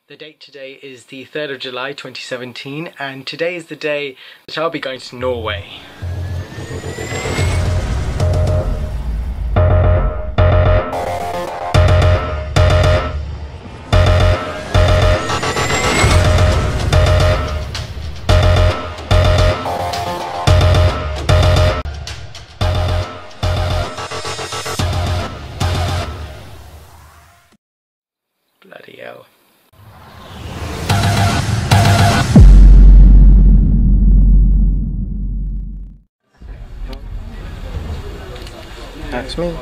The date today is the 3rd of July 2017 and today is the day that I'll be going to Norway. Bloody hell. That's me.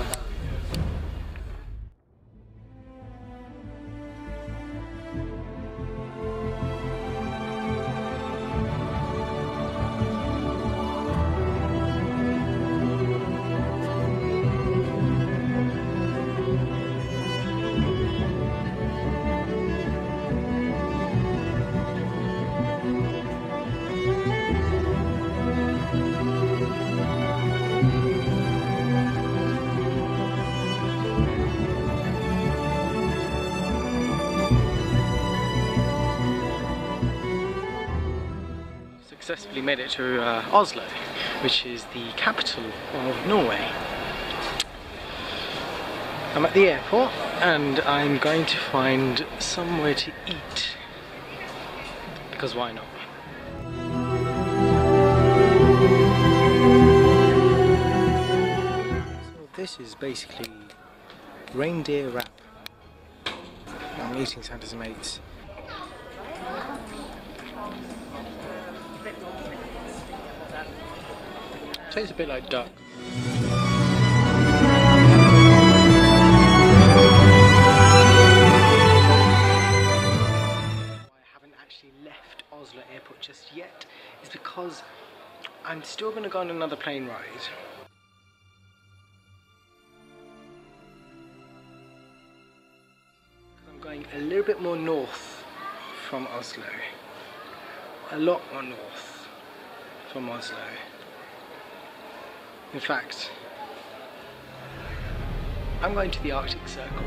Successfully made it to Oslo, which is the capital of Norway. I'm at the airport and I'm going to find somewhere to eat, because why not? So this is basically reindeer wrap. I'm eating Santa's mates. Tastes a bit like duck. I haven't actually left Oslo Airport just yet is because I'm still going to go on another plane ride. I'm going a little bit more north from Oslo. A lot more north from Oslo. In fact, I'm going to the Arctic Circle.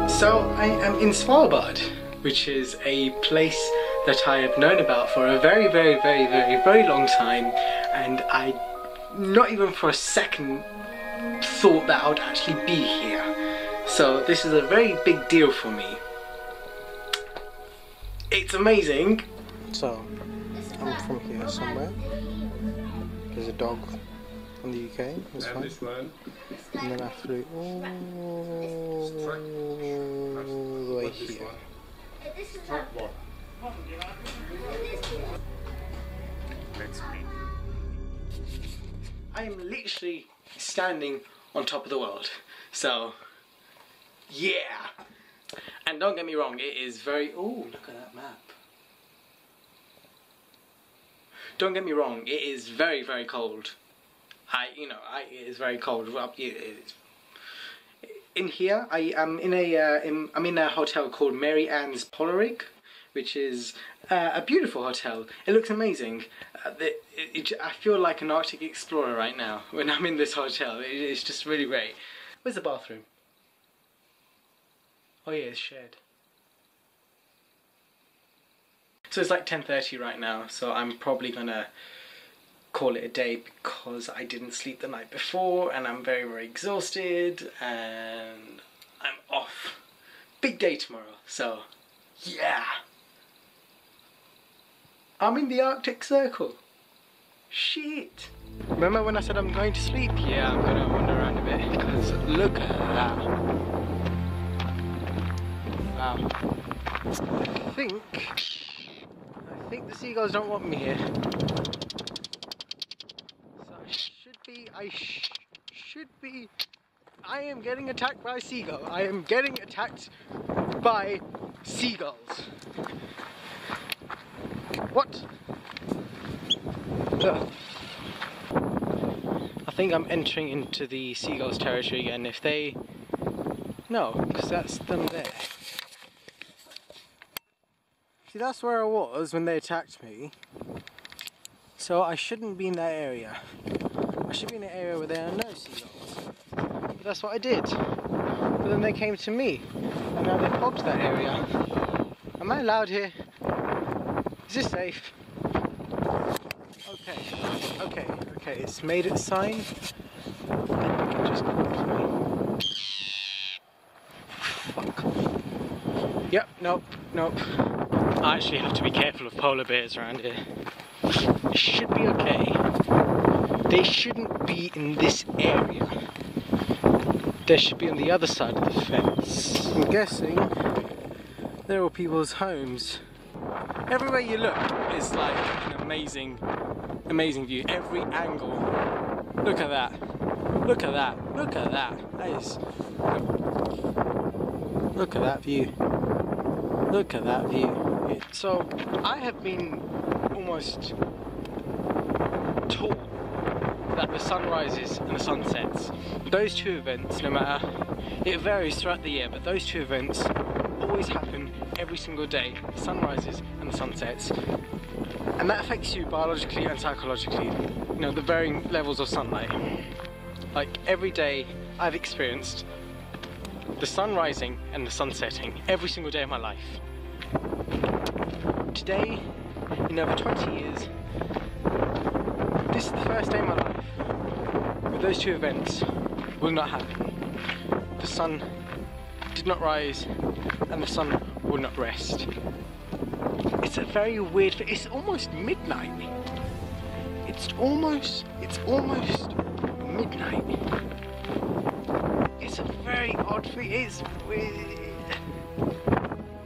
So I am in Svalbard, which is a place that I have known about for a very long time, and I not even for a second thought that I would actually be here. So this is a very big deal for me. It's amazing. So I'm from here somewhere. There's a dog from the UK. It's fine. And then I flew all actually standing on top of the world. So, yeah. And don't get me wrong, it is very... Oh, look at that map. Don't get me wrong, it is very, very cold. It is very cold. In here, I'm in a hotel called Mary Ann's Polarrigg, which is a beautiful hotel. It looks amazing. I feel like an Arctic explorer right now when I'm in this hotel. It's just really great. Where's the bathroom? Oh yeah, it's shared. So it's like 10:30 right now, so I'm probably gonna call it a day because I didn't sleep the night before and I'm very, very exhausted and I'm off. Big day tomorrow, so yeah. I'm in the Arctic Circle. Shit. Remember when I said I'm going to sleep? Yeah, I'm gonna wander around a bit because look at that. Wow. I think the seagulls don't want me here. So I am getting attacked by a seagull. I am getting attacked by seagulls. What? I think I'm entering into the seagulls' territory again. If they... No, because that's them there. See, that's where I was when they attacked me. So I shouldn't be in that area. I should be in an area where there are no seagulls. But that's what I did. But then they came to me. And now they've clogged that area. Am I allowed here? Is this safe? Okay, it's made its sign. And we can just go back to me. Fuck. Yep, nope. I actually have to be careful of polar bears around here. It should be okay. They shouldn't be in this area. They should be on the other side of the fence. I'm guessing they're all people's homes. Everywhere you look is like an amazing view. Every angle. Look at that. Look at that. Look at that. That is... Look at that view. Look at that view. So, I have been almost taught that the sun rises and the sun sets. Those two events, no matter, it varies throughout the year, but those two events always happen every single day. The sun rises and the sun sets. And that affects you biologically and psychologically. You know, the varying levels of sunlight. Like, every day I've experienced the sun rising and the sun setting every single day of my life. Today, in over 20 years, this is the first day of my life where those two events will not happen. The sun did not rise and the sun will not rest. It's a very weird, it's almost midnight. It's almost midnight. It's a very odd thing. It's weird.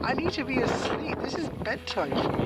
I need to be asleep. This is bedtime for me.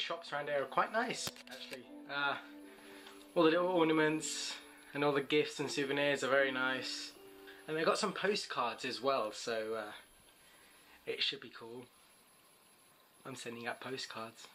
shops around there are quite nice, actually. All the little ornaments and all the gifts and souvenirs are very nice. And they've got some postcards as well, so it should be cool. I'm sending out postcards.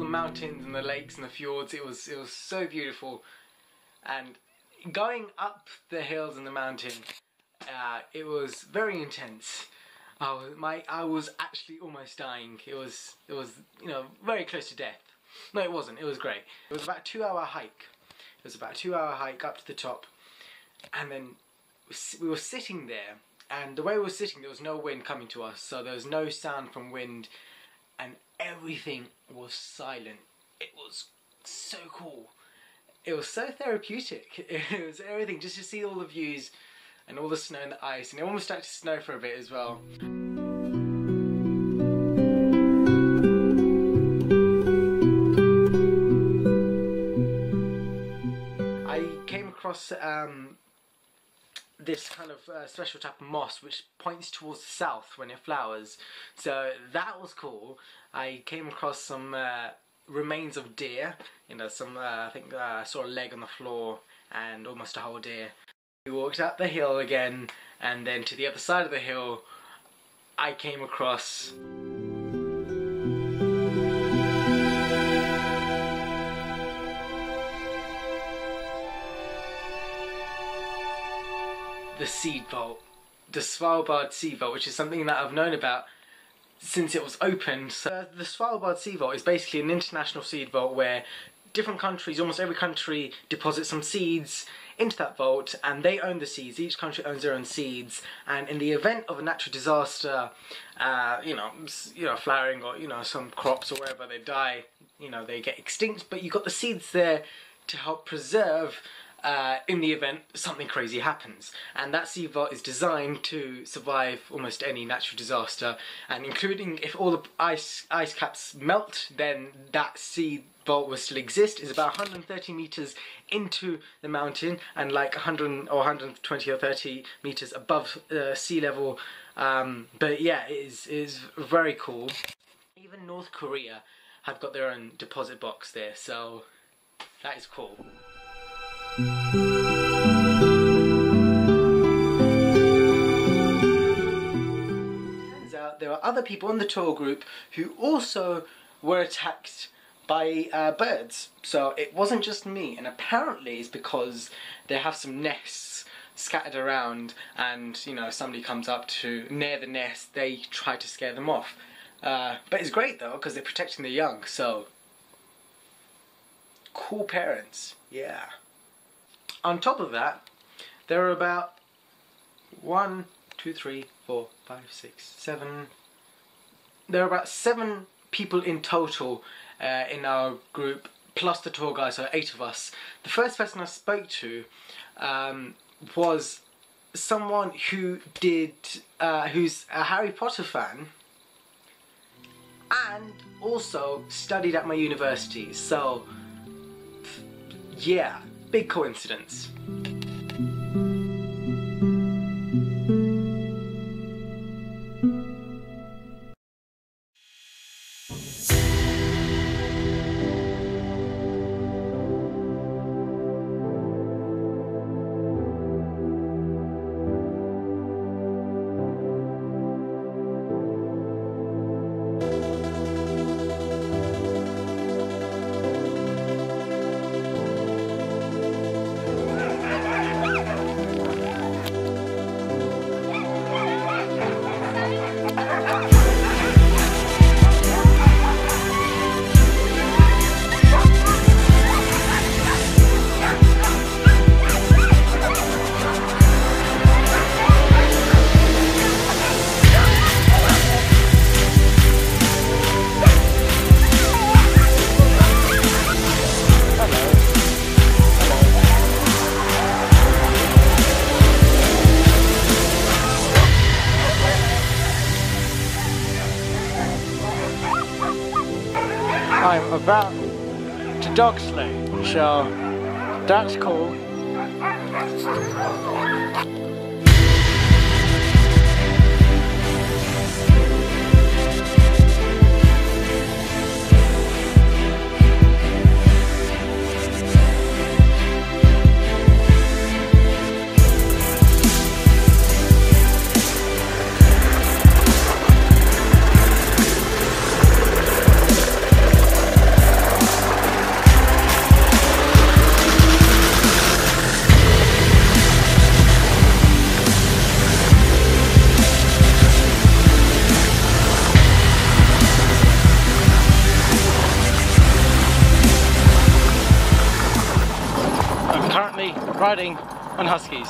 Mountains and the lakes and the fjords, it was so beautiful. And going up the hills and the mountain, it was very intense. I was actually almost dying. It was you know, very close to death. No, it wasn't. It was great. It was about a 2-hour hike. It was about a 2-hour hike up to the top, and then we were sitting there. And the way we were sitting, there was no wind coming to us, so there was no sound from wind, and everything was silent. It was so cool. It was so therapeutic. It was everything, just to see all the views and all the snow and the ice, and it almost started to snow for a bit as well. I came across this kind of special type of moss which points towards the south when it flowers, so that was cool. I came across some remains of deer, you know, some I think I saw a leg on the floor and almost a whole deer. We walked up the hill again, and then to the other side of the hill I came across the seed vault, the Svalbard seed vault, which is something that I've known about since it was opened. So the Svalbard seed vault is basically an international seed vault where different countries, almost every country, deposits some seeds into that vault, and they own the seeds. Each country owns their own seeds, and in the event of a natural disaster, you know, flowering, or you know, some crops or whatever, they die, you know, they get extinct, but you've got the seeds there to help preserve in the event something crazy happens. And that seed vault is designed to survive almost any natural disaster, and including if all the ice caps melt, then that seed vault will still exist. It's about 130 meters into the mountain and like 100 or 120 or 30 meters above sea level. But yeah, it is very cool. Even North Korea have got their own deposit box there, so that is cool. Turns out there were other people in the tour group who also were attacked by birds, so it wasn't just me, and apparently it's because they have some nests scattered around, and you know, somebody comes up to near the nest, they try to scare them off. But it's great though, because they're protecting the young, so cool parents, yeah. On top of that, there are about 1, 2, 3, 4, 5, 6, 7. There are about 7 people in total in our group, plus the tour guide, so 8 of us. The first person I spoke to was someone who who's a Harry Potter fan and also studied at my university. So yeah, big coincidence. I'm about to dog sleigh, so that's cool. Riding on huskies.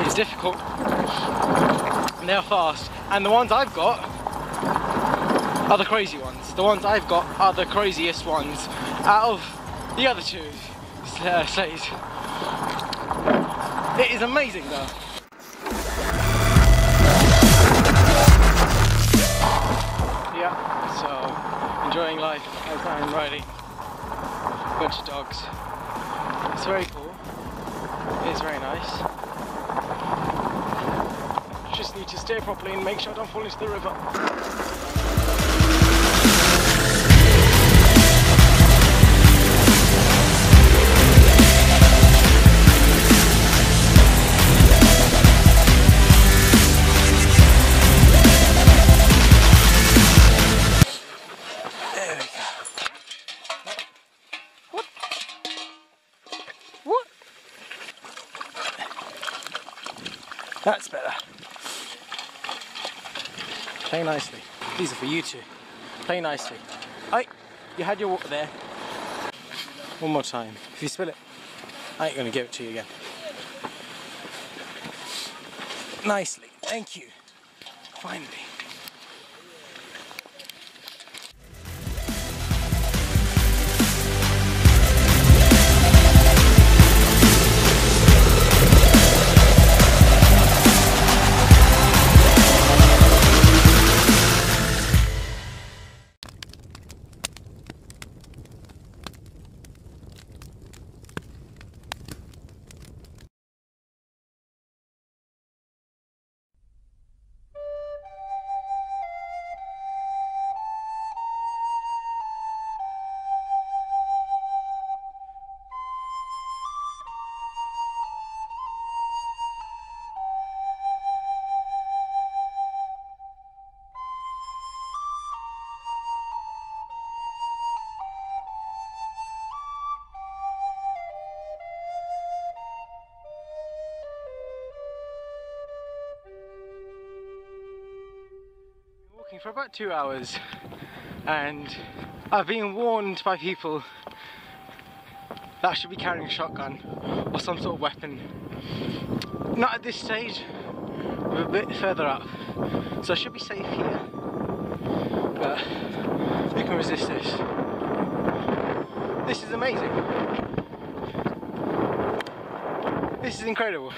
It's difficult, and they're fast, and the ones I've got are the crazy ones. The ones I've got are the craziest ones out of the other two sleighs. It is amazing though. Yeah, so enjoying life as I'm riding a bunch of dogs. It's very cool. It is very nice. Just need to steer properly and make sure I don't fall into the river. That's better. Play nicely. These are for you two. Play nicely. Hey, you had your water there. One more time. If you spill it, I ain't gonna give it to you again. Nicely. Thank you. Finally. For about 2 hours, and I've been warned by people that I should be carrying a shotgun or some sort of weapon. Not at this stage, we're a bit further up, so I should be safe here, but who can resist this? This is amazing. This is incredible.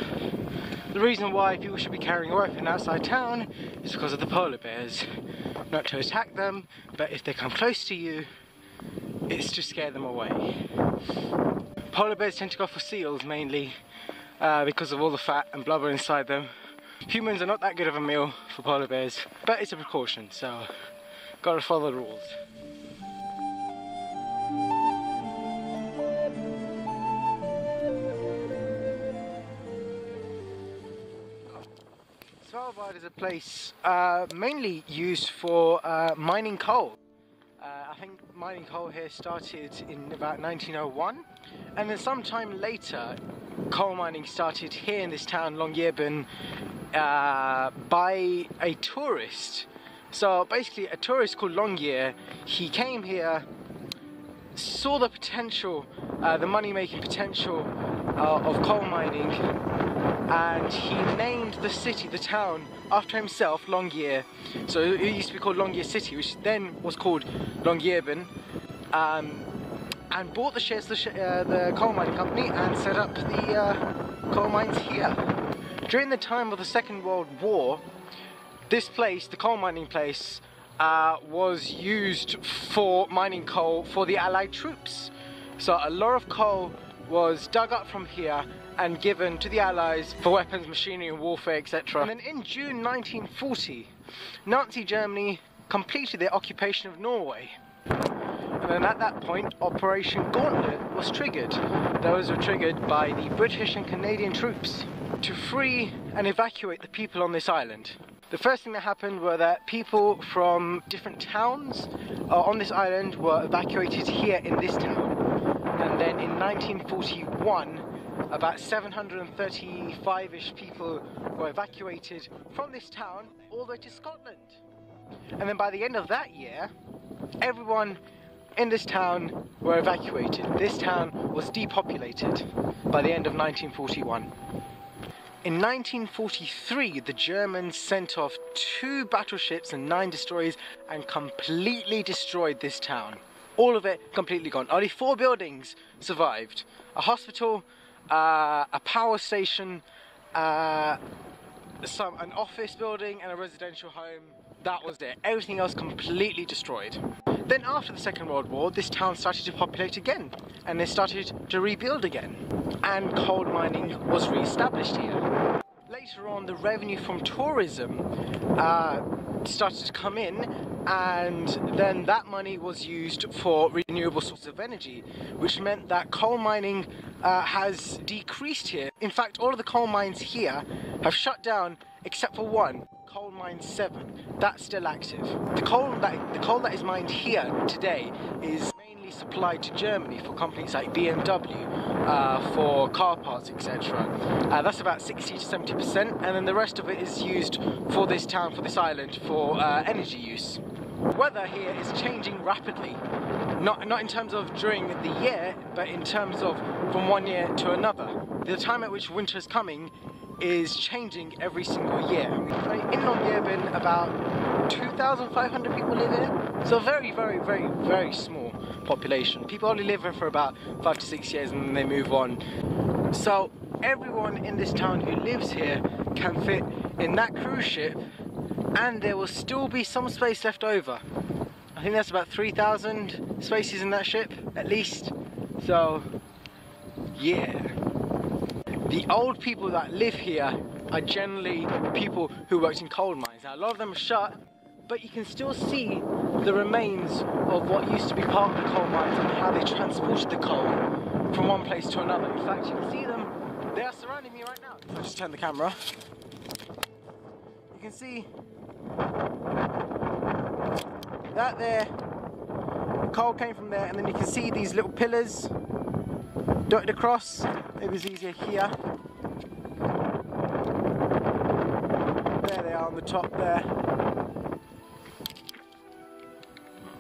The reason why people should be carrying a weapon outside town is because of the polar bears. Not to attack them, but if they come close to you, it's to scare them away. Polar bears tend to go for seals mainly because of all the fat and blubber inside them. Humans are not that good of a meal for polar bears, but it's a precaution, so gotta follow the rules. Svalbard is a place mainly used for mining coal. I think mining coal here started in about 1901, and then sometime later coal mining started here in this town, Longyearbyen, by a tourist. So basically a tourist called Longyear, he came here, saw the potential, the money-making potential of coal mining, and he named the city, the town, after himself, Longyear. So it used to be called Longyear City, which then was called Longyearbyen, and bought the shares of the coal mining company and set up the coal mines here. During the time of the Second World War, this place, the coal mining place, was used for mining coal for the Allied troops. So a lot of coal was dug up from here and given to the Allies for weapons, machinery and warfare, etc. And then in June 1940, Nazi Germany completed their occupation of Norway. And then at that point, Operation Gauntlet was triggered. Those were triggered by the British and Canadian troops to free and evacuate the people on this island. The first thing that happened were that people from different towns on this island were evacuated here in this town. And then in 1941, about 735-ish people were evacuated from this town all the way to Scotland. And then by the end of that year, everyone in this town were evacuated. This town was depopulated by the end of 1941. In 1943, the Germans sent off 2 battleships and 9 destroyers and completely destroyed this town. All of it completely gone. Only 4 buildings survived. A hospital, a power station, an office building and a residential home. That was it. Everything else completely destroyed. Then after the Second World War, this town started to populate again, and they started to rebuild again, and coal mining was re-established here. Later on, the revenue from tourism started to come in, and then that money was used for renewable sources of energy, which meant that coal mining has decreased here. In fact, all of the coal mines here have shut down except for one, Coal Mine 7. That's still active. The coal that is mined here today is mainly supplied to Germany for companies like BMW, for car parts, etc. That's about 60 to 70%, and then the rest of it is used for this town, for this island, for energy use. Weather here is changing rapidly, not in terms of during the year, but in terms of from one year to another. The time at which winter is coming is changing every single year. In Longyearbyen, about 2,500 people live here, so very, very, very, very small population. People only live here for about 5 to 6 years and then they move on. So everyone in this town who lives here can fit in that cruise ship, and there will still be some space left over. I think that's about 3,000 spaces in that ship, at least. So, yeah. The old people that live here are generally people who worked in coal mines. Now, a lot of them are shut, but you can still see the remains of what used to be part of the coal mines and how they transported the coal from one place to another. In fact, you can see them, they are surrounding me right now. I'll just turn the camera. You can see that there, coal came from there, and then you can see these little pillars dotted across. Maybe it's easier here. There they are on the top there.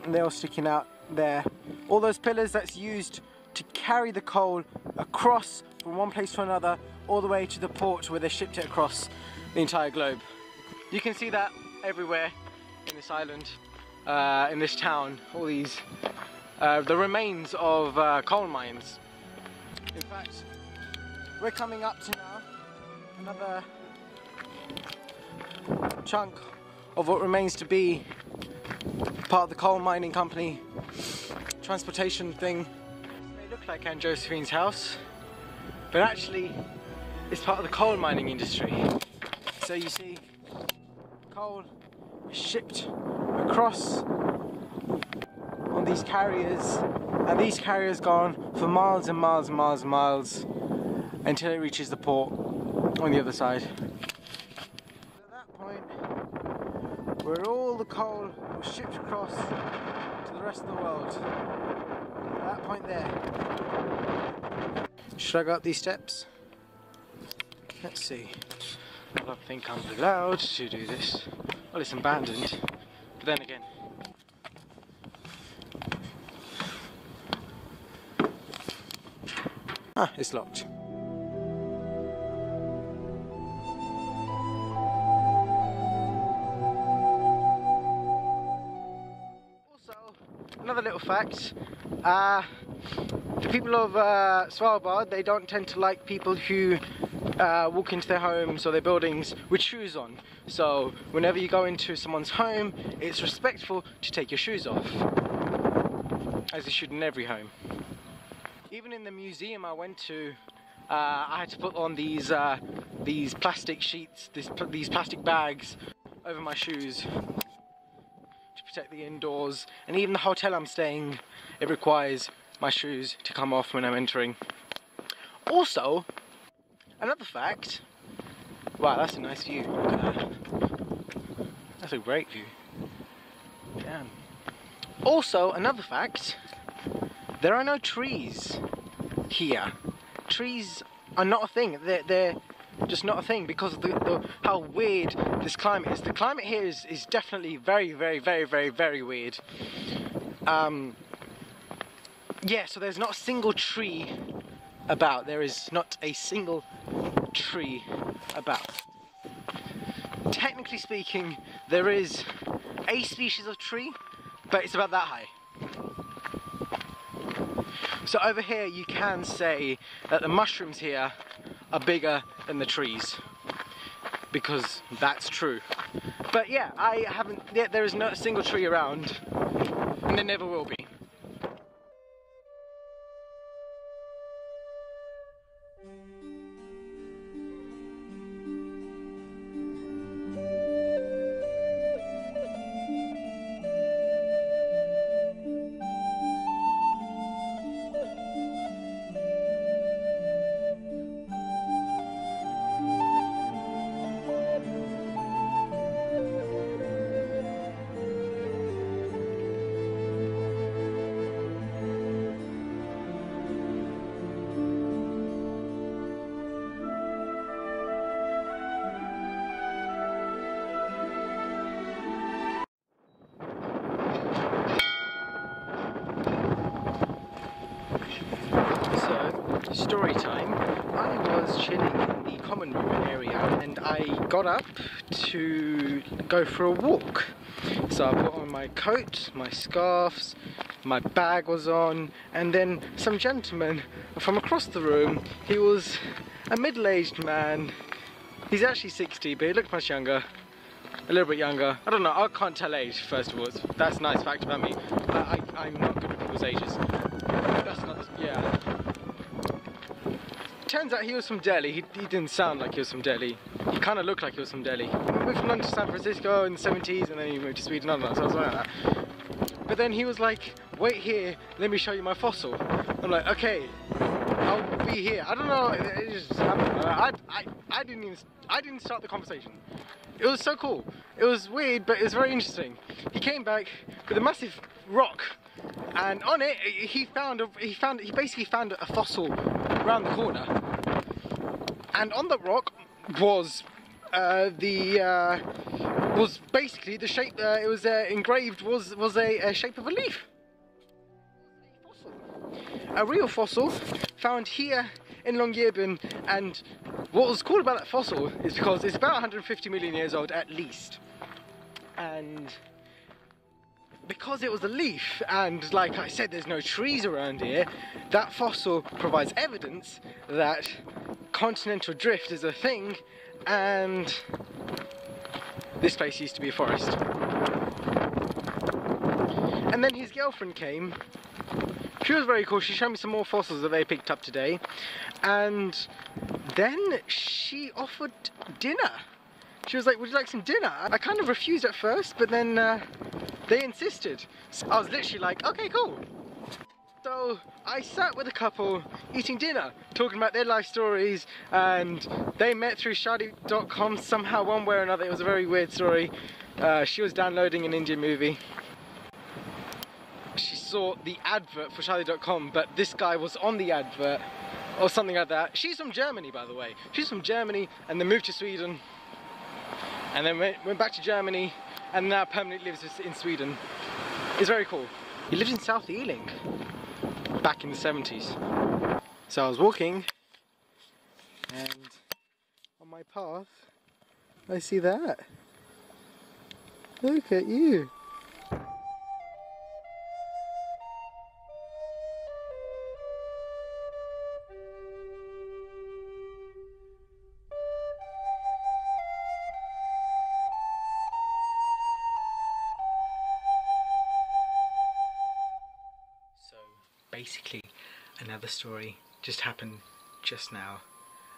And they're all sticking out there. All those pillars, that's used to carry the coal across from one place to another, all the way to the port where they shipped it across the entire globe. You can see that everywhere in this island, in this town, all these, the remains of coal mines. In fact, we're coming up to now another chunk of what remains to be part of the coal mining company transportation thing. It looks look like Aunt Josephine's house, but actually it's part of the coal mining industry. So you see, coal is shipped across on these carriers, and these carriers go on for miles and miles and miles and miles until it reaches the port on the other side. At that point, where all the coal was shipped across to the rest of the world, at that point there. Should I go up these steps? Let's see. I don't think I'm allowed to do this. Well, it's abandoned, but then again. Ah, it's locked. Also, another little fact, the people of Svalbard, they don't tend to like people who walk into their homes or their buildings with shoes on. So whenever you go into someone's home, it's respectful to take your shoes off, as you should in every home. Even in the museum I went to, I had to put on these plastic sheets, these plastic bags over my shoes to protect the indoors. And even the hotel I'm staying, it requires my shoes to come off when I'm entering. Also, another fact. Wow, that's a nice view. Look at that. That's a great view. Damn. Also, another fact. There are no trees here. Trees are not a thing. They're just not a thing because of how weird this climate is. The climate here is definitely very, very, very, very, very weird. Yeah, so there's not a single tree about. There is not a single tree about. Technically speaking, there is a species of tree, but it's about that high. So over here you can say that the mushrooms here are bigger than the trees, because that's true. But yeah, there is not a single tree around, and there never will be. Story time. I was chilling in the common room area and I got up to go for a walk. So I put on my coat, my scarves, my bag was on, and then some gentleman from across the room. He was a middle-aged man. He's actually 60, but he looked much younger. A little bit younger. I don't know, I can't tell age, first of all. That's a nice fact about me. I'm not good at people's ages. That's not, yeah. Turns out he was from Delhi. He didn't sound like he was from Delhi. He kind of looked like he was from Delhi. He moved from London to San Francisco in the 70s, and then he moved to Sweden. I don't know, something like that. But then he was like, wait here, let me show you my fossil. I'm like, okay, I'll be here. I don't know, it just happened. I didn't start the conversation. It was so cool. It was weird, but it was very interesting. He came back with a massive rock, and on it he basically found a fossil around the corner. And on the rock was basically the shape. It was engraved was a shape of a leaf. A real fossil found here in Longyearbyen, and what was cool about that fossil is because it's about 150 million years old at least, and because it was a leaf, and like I said, there's no trees around here, that fossil provides evidence that continental drift is a thing, and this place used to be a forest. And then his girlfriend came She was very cool. She showed me some more fossils that they picked up today, and then she offered dinner. She was like, would you like some dinner? I kind of refused at first, but then they insisted. So I was literally like, okay, cool. So I sat with a couple eating dinner, talking about their life stories, and they met through Shadi.com somehow, one way or another. It was a very weird story. She was downloading an Indian movie. She saw the advert for Shadi.com, but this guy was on the advert or something like that. She's from Germany, by the way. She's from Germany and then moved to Sweden, and then went back to Germany and now permanently lives in Sweden. It's very cool. He lived in South Ealing back in the 70s. So I was walking, and on my path I see that. Look at you. Basically, another story just happened just now,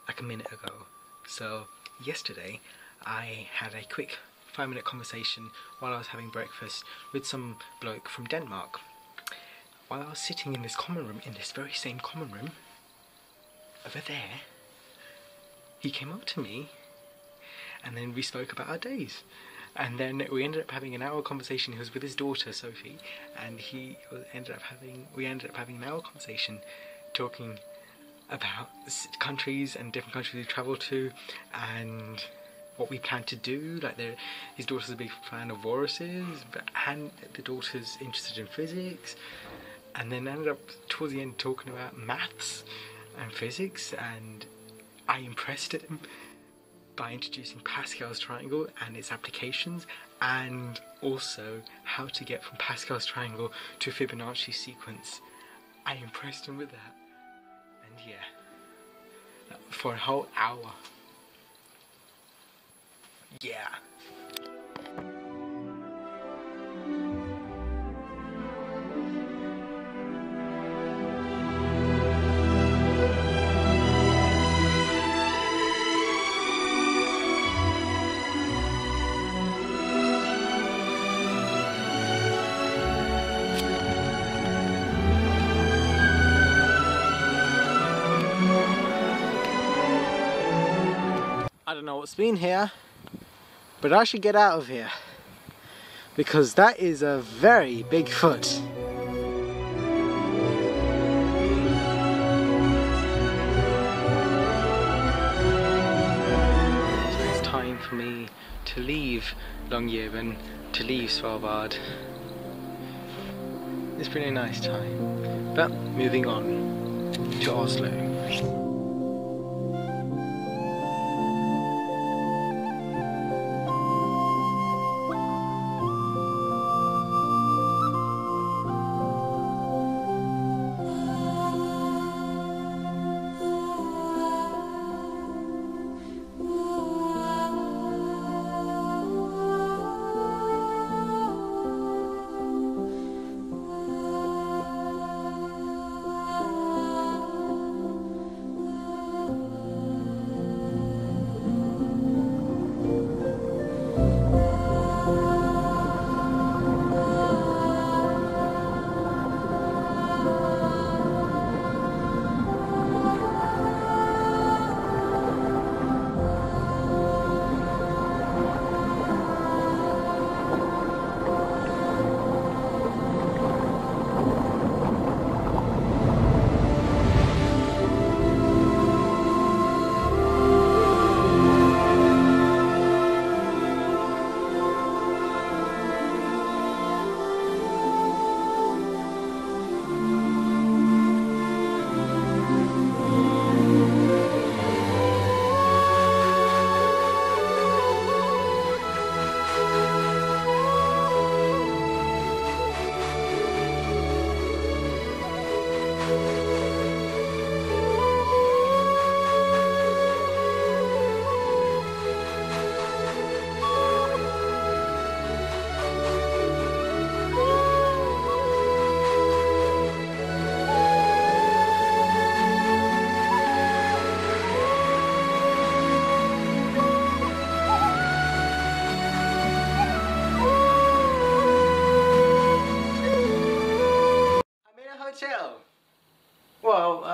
like a minute ago. So yesterday I had a quick 5-minute conversation while I was having breakfast with some bloke from Denmark. While I was sitting in this common room, in this very same common room over there, he came up to me and then we spoke about our days. And then we ended up having an hour conversation. He was with his daughter Sophie, and we ended up having an hour conversation talking about countries and different countries we've travelled to and what we plan to do. Like his daughter's a big fan of walruses, and the daughter's interested in physics, and then ended up towards the end talking about maths and physics, and I impressed him by introducing Pascal's triangle and its applications, and also how to get from Pascal's triangle to Fibonacci sequence. I impressed him with that, and yeah, for a whole hour. Yeah. I don't know what's been here, but I should get out of here because that is a very big foot. So it's time for me to leave Longyearbyen, to leave Svalbard. It's been a nice time, but moving on to Oslo.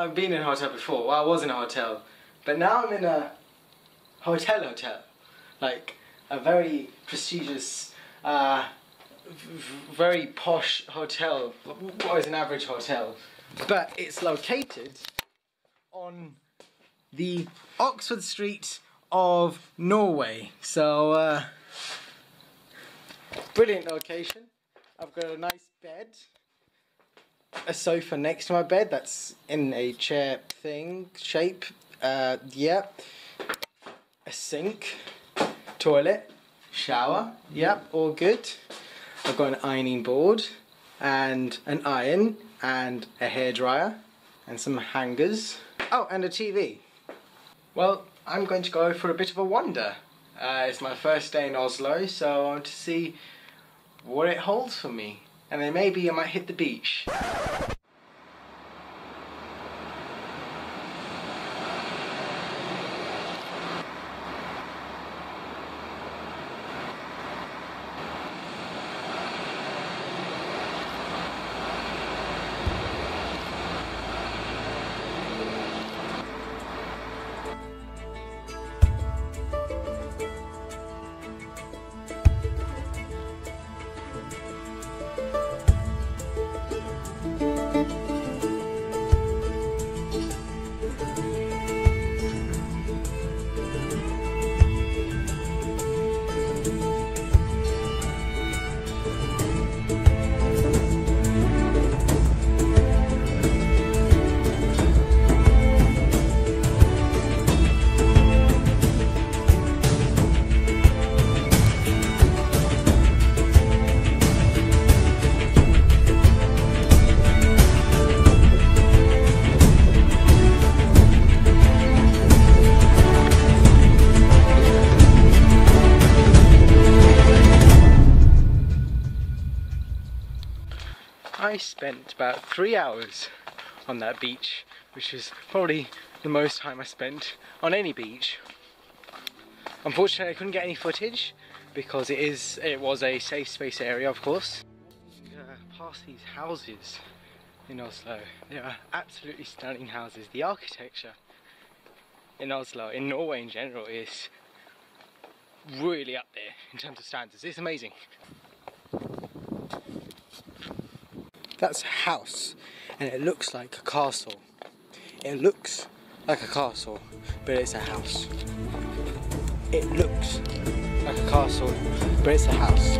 I've been in a hotel before. Well, I was in a hotel, but now I'm in a hotel. Like a very prestigious, very posh hotel. What is an average hotel? But it's located on the Oxford Street of Norway. So, brilliant location. I've got a nice bed, a sofa next to my bed that's in a chair thing shape. Yeah, a sink, toilet, shower. Yep, all good. I've got an ironing board and an iron and a hairdryer and some hangers. Oh, and a TV. Well, I'm going to go for a bit of a wander. It's my first day in Oslo, so I want to see what it holds for me. And then maybe I might hit the beach. I spent about 3 hours on that beach, which is probably the most time I spent on any beach. Unfortunately, I couldn't get any footage because it was a safe space area, of course. Past these houses in Oslo, they are absolutely stunning houses. The architecture in Oslo, in Norway in general, is really up there in terms of standards. It's amazing. That's a house, and it looks like a castle. It looks like a castle, but it's a house. It looks like a castle, but it's a house.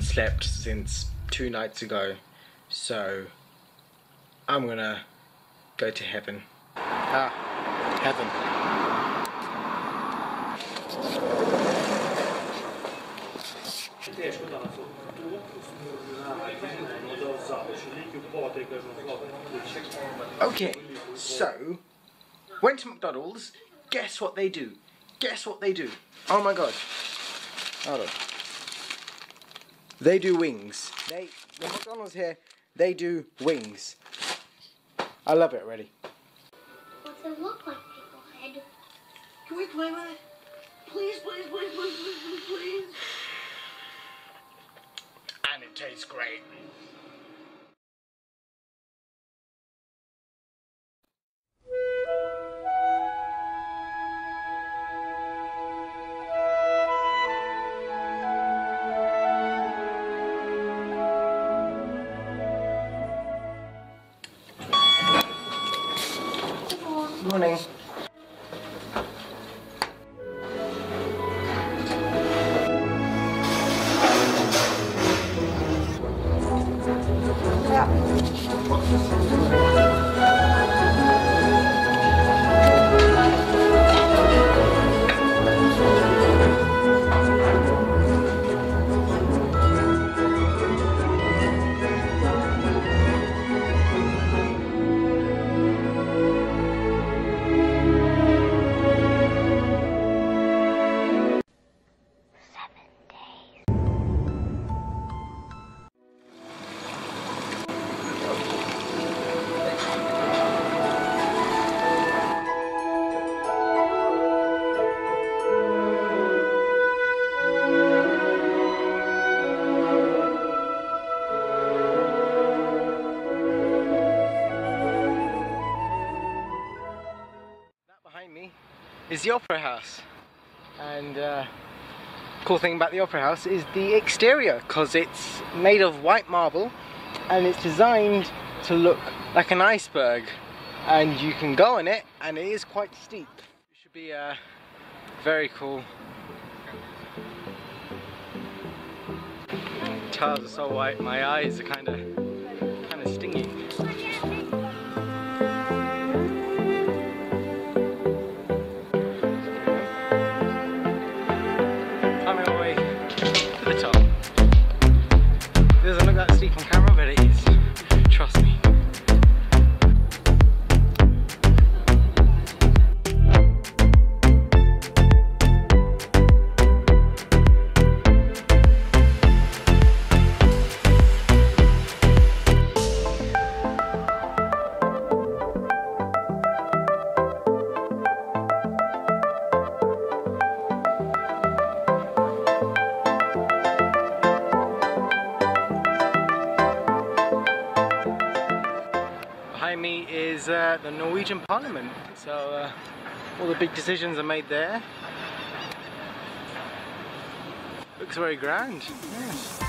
Slept since 2 nights ago, so I'm gonna go to heaven. Heaven. Okay, so went to McDonald's. Guess what they do? Guess what they do? Oh my god. Hold on. They do wings. The McDonald's here, they do wings. I love it already. What's it look like, Picklehead? Can we play with it? Please, please, please, please, please, please, please. And it tastes great. Morning. is the Opera House. And cool thing about the Opera House is the exterior, because it's made of white marble and it's designed to look like an iceberg, and you can go on it and it is quite steep. It should be very cool. Tiles are so white, my eyes are kind of stinging. Climbing our way to the top. It doesn't look that steep on camera, but it is. Trust me. The Norwegian Parliament, so all the big decisions are made there. Looks very grand. Yes.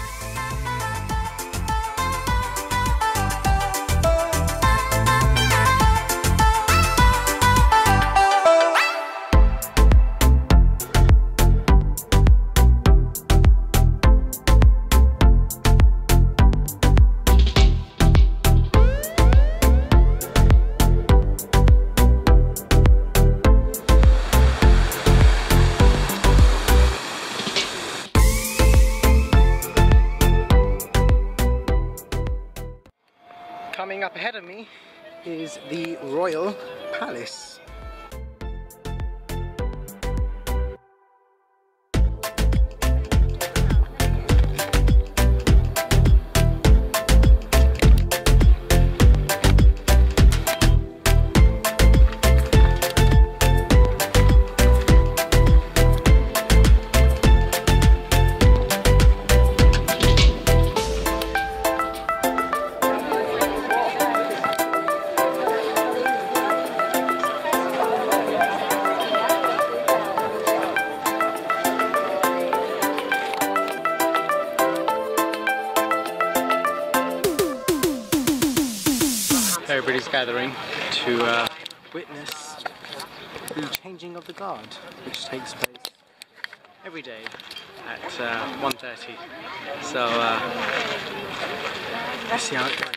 Coming up ahead of me is the Royal Palace. Everybody's gathering to witness the changing of the guard, which takes place every day at 1:30. So let's see how it goes.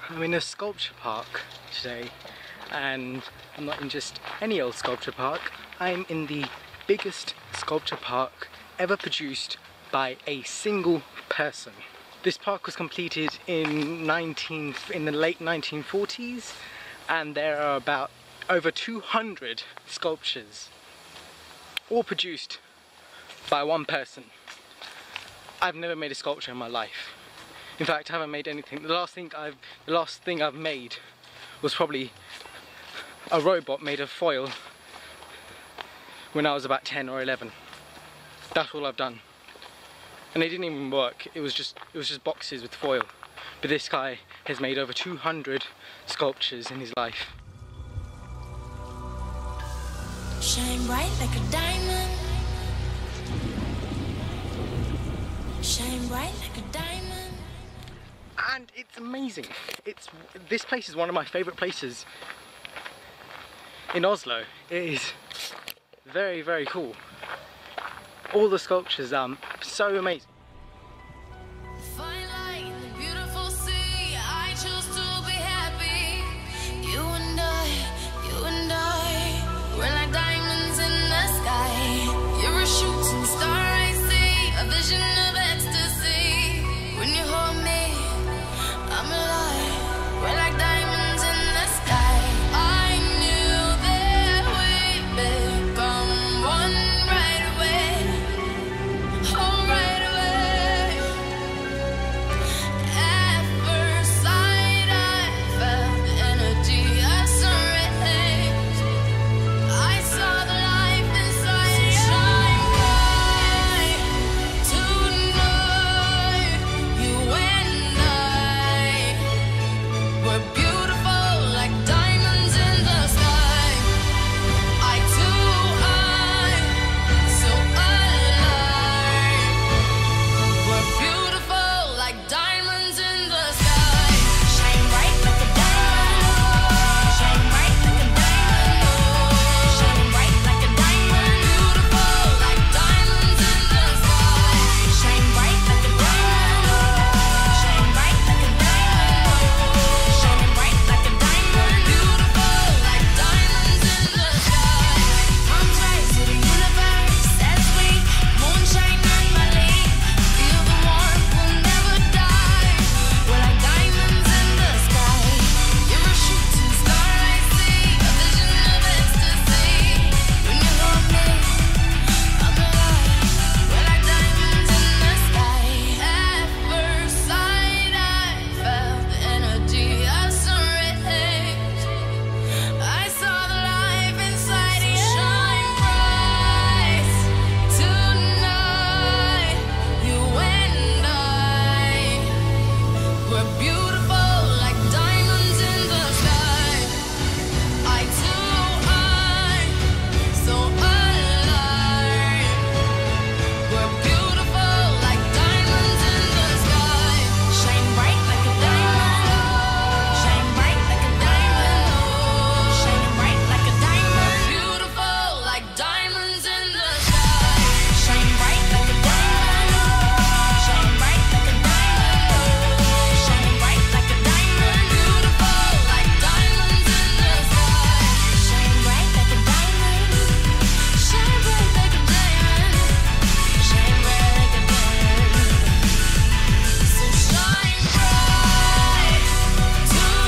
I'm in a sculpture park today, and I'm not in just any old sculpture park. I'm in the biggest sculpture park ever produced by a single person. This park was completed in the late 1940s, and there are about over 200 sculptures, all produced by one person. I've never made a sculpture in my life. In fact, I haven't made anything. The last thing I've made was probably a robot made of foil when I was about 10 or 11. That's all I've done. And it didn't even work. It was just boxes with foil. But this guy has made over 200 sculptures in his life. Shine bright like a diamond. Shine bright like a diamond. And it's amazing. This place is one of my favourite places in Oslo. It is very, very cool. All the sculptures are so amazing. Fine light in the beautiful sea. I choose to be happy. You and I, we're like diamonds in the sky. You're a shooting star I see, a vision of ecstasy. When you hold me, I'm alive. We're like diamonds in the sky. I knew that we'd become one right away. Oh, right away. At first sight, I felt the energy of sun rays. I saw the life inside you. Shine bright tonight. You and I, we're beautiful like diamonds in the sky. I so alive. We're beautiful like diamonds in the sky. Shine bright like a diamond. Shine bright like a diamond. Shine bright like a diamond. Beautiful like diamonds in the sky. Shine bright like a diamond. Shine bright like a diamond. Shine bright like a diamond. Beautiful like diamonds in the sky. Comes right to the universe as we moonshine normally. Feel the warmth, we'll never die. We're like diamonds in the sky. You're a shooting star I see, a vision of ecstasy. When you hold me, I'm alive. We're like diamonds in the sky. At first sight, I felt the energy of sun rays. I saw the life inside you. Shine bright tonight. You and I, we're beautiful like diamonds in the sky. I so alive. We're beautiful like diamonds in the sky. Shine bright like a diamond. Shine bright like a diamond. Shine bright like a diamond. Beautiful like diamonds in the sky. Shine bright like a diamond. Shine bright like a diamond. Shine bright like a diamond. Beautiful like diamonds in the sky. Shine bright like a diamond. Shine bright like a diamond. Shine bright like a diamond. So shine bright tonight.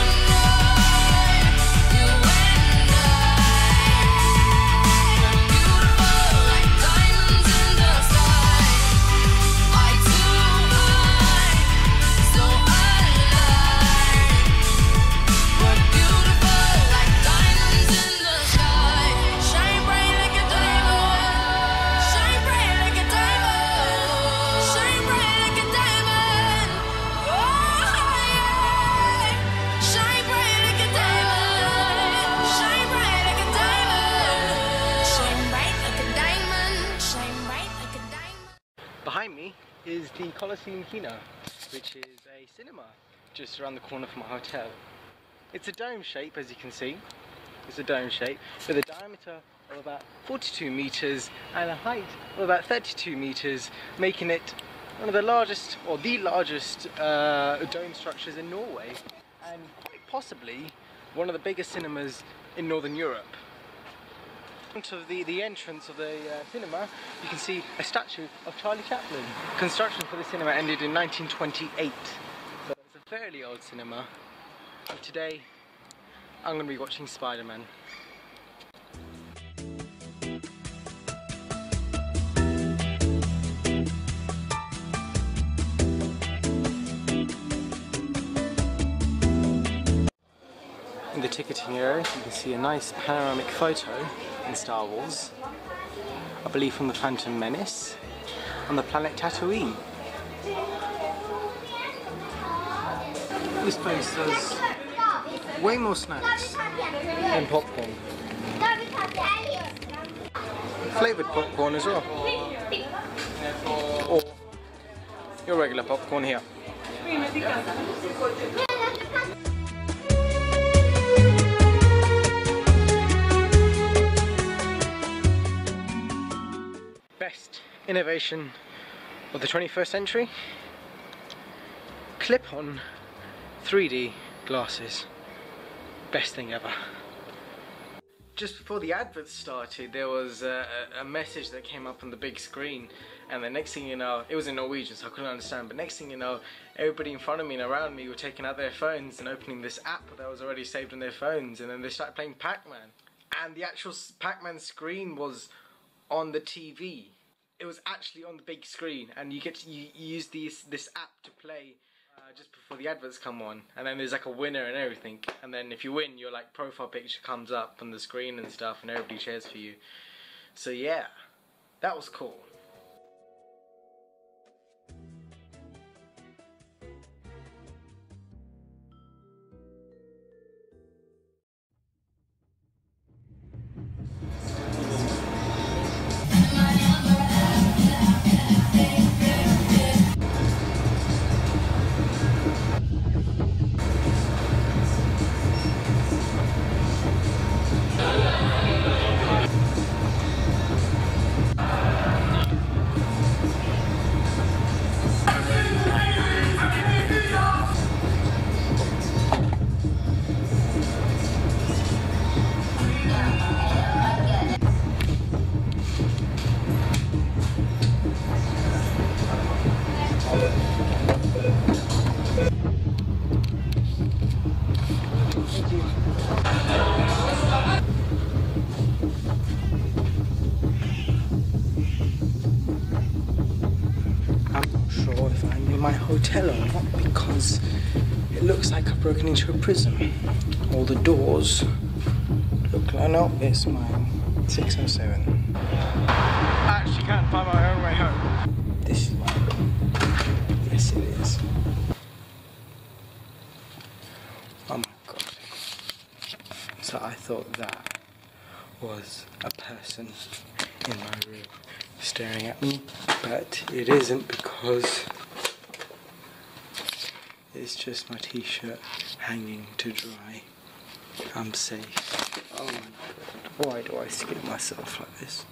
You and I, we're beautiful like diamonds in the sky. I so alive. We're beautiful like diamonds in the sky. Shine bright like a diamond. Shine bright like a diamond. Shine bright like a diamond. Oh, yeah. Shine bright like a diamond. Shine bright like a diamond. Shine bright like a diamond. Shine bright like a diamond. Behind me is the Colosseum Kino, which is a cinema just around the corner from my hotel. It's a dome shape, as you can see. It's a dome shape with a diameter of about 42 meters and a height of about 32 meters, making it one of the largest, or the largest dome structures in Norway. and quite possibly one of the biggest cinemas in Northern Europe. In front of the entrance of the cinema, you can see a statue of Charlie Chaplin. Construction for the cinema ended in 1928, so it's a fairly old cinema. And today, I'm going to be watching Spider-Man. In the ticketing area, you can see a nice panoramic photo in Star Wars, I believe from the Phantom Menace, on the planet Tatooine. This place does way more snacks than popcorn. Flavoured popcorn as well. Or your regular popcorn here. Best innovation of the 21st century? Clip-on 3D glasses. Best thing ever. Just before the advert started, there was a message that came up on the big screen, and the next thing you know, it was in Norwegian so I couldn't understand, but next thing you know, everybody in front of me and around me were taking out their phones and opening this app that was already saved on their phones, and then they started playing Pac-Man. And the actual Pac-Man screen was on the TV. It was actually on the big screen, and you get to use this app to play just before the adverts come on, and then there's like a winner and everything, and then if you win, your like profile picture comes up on the screen and stuff, and everybody cheers for you. So yeah, that was cool. My hotel or not, because it looks like I've broken into a prison. All the doors look like, no, it's mine. 607. I actually can't find my own way home. This is my room. Yes, it is. Oh my god. So I thought that was a person in my room staring at me, but it isn't, because it's just my t-shirt hanging to dry. I'm safe. Oh my god, why do I skip myself like this?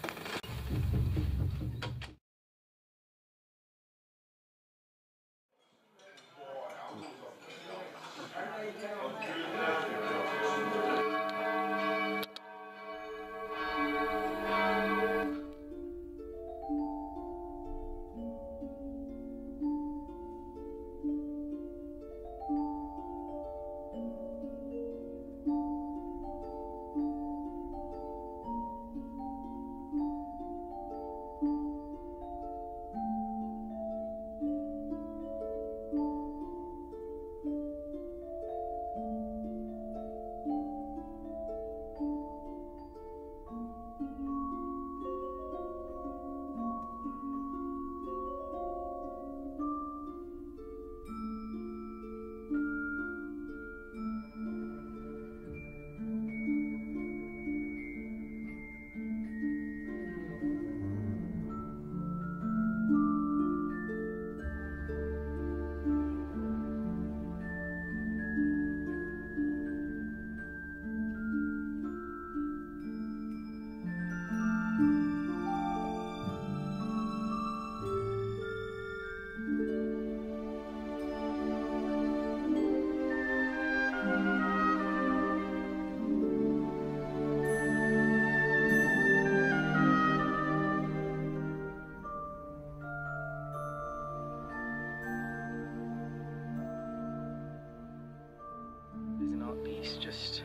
piece just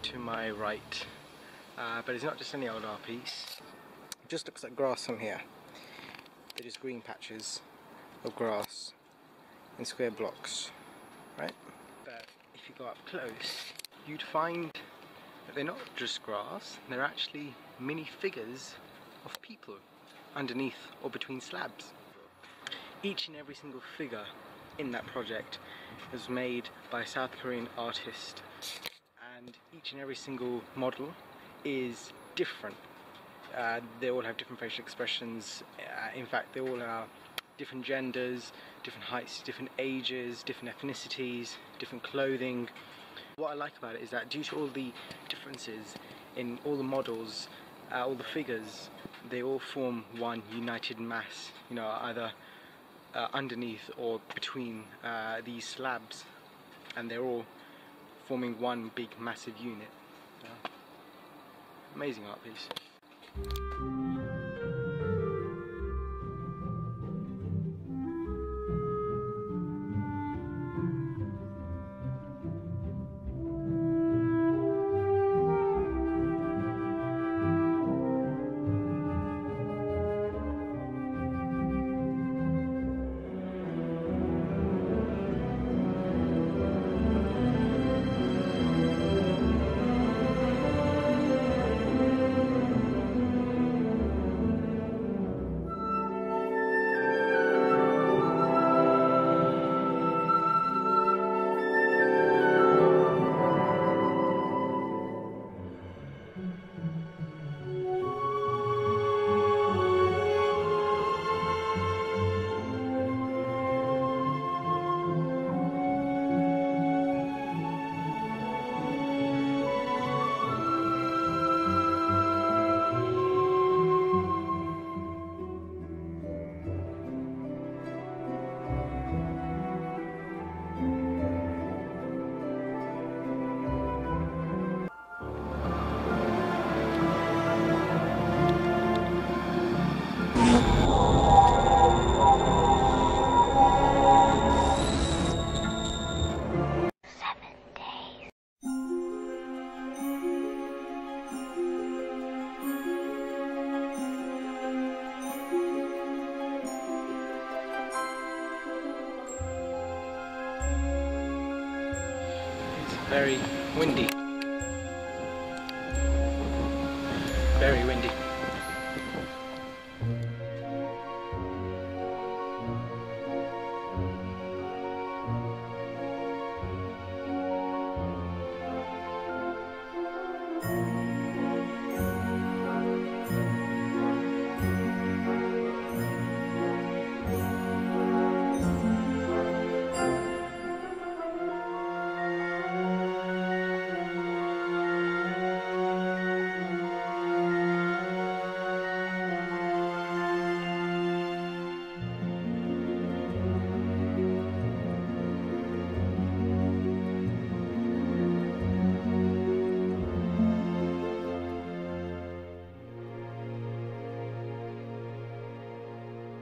to my right, but it's not just any old art piece. It just looks like grass from here. They're just green patches of grass in square blocks, right? But if you go up close, you'd find that they're not just grass, they're actually mini figures of people underneath or between slabs. Each and every single figure in that project was made by a South Korean artist, and each and every single model is different. They all have different facial expressions. In fact, they all are different genders, different heights, different ages, different ethnicities, different clothing. What I like about it is that due to all the differences in all the models, all the figures, they all form one united mass, you know, either underneath or between these slabs, and they're all forming one big massive unit. Amazing art piece. Very windy. Very windy.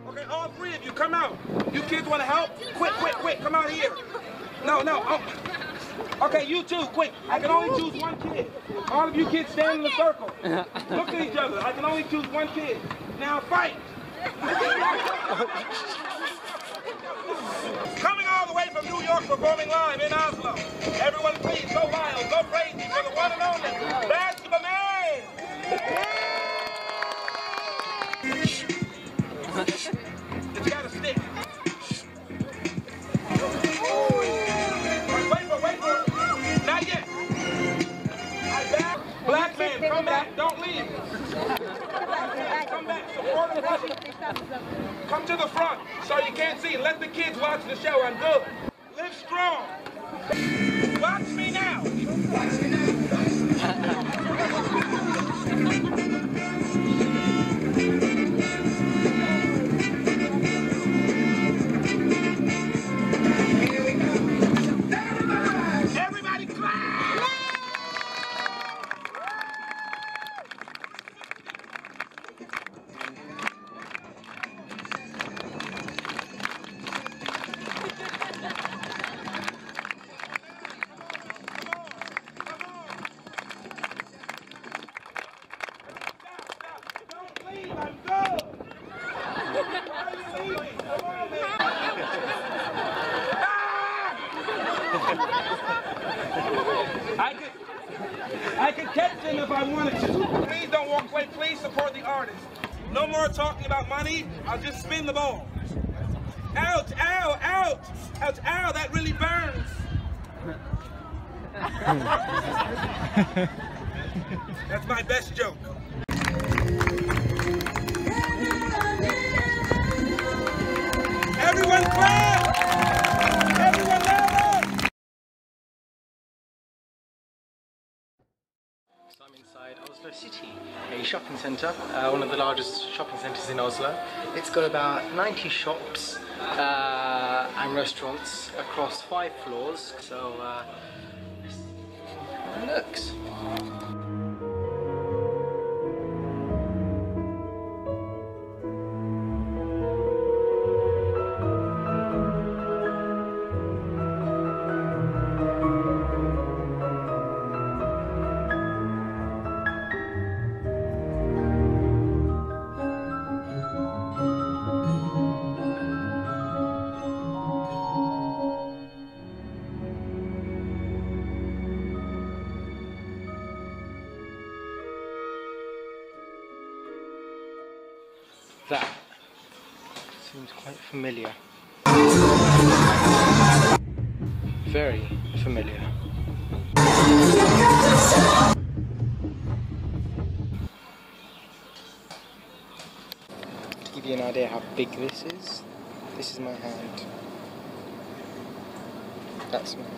Okay, all three of you, come out. You kids want to help? Quick, quick, quick, come out here. No, no. Oh. Okay, you two, quick. I can only choose one kid. All of you kids stand in a circle. Look at each other. I can only choose one kid. Now fight. Coming all the way from New York, performing live in Oslo. Everyone please, go wild, go crazy for the one and only Basketball Man. It's got a stick. Wait for it. Not yet. Black man, come back. Don't leave. Come back. Support the front. Come to the front so you can't see. Let the kids watch the show. I'm good. Live strong. Watch me now. Everybody clap! I could catch them if I wanted to. Please don't walk away. Please support the artist. No more talking about money. I'll just spin the ball. Ouch, ow, ouch. Ouch, ow, that really burns. That's my best joke. Everyone clap! Everyone louder! So I'm inside Oslo City, a shopping centre, one of the largest shopping centres in Oslo. It's got about 90 shops and restaurants across 5 floors, so let's see how it looks. That seems quite familiar. Very familiar. To give you an idea how big this is my hand. That's my hand.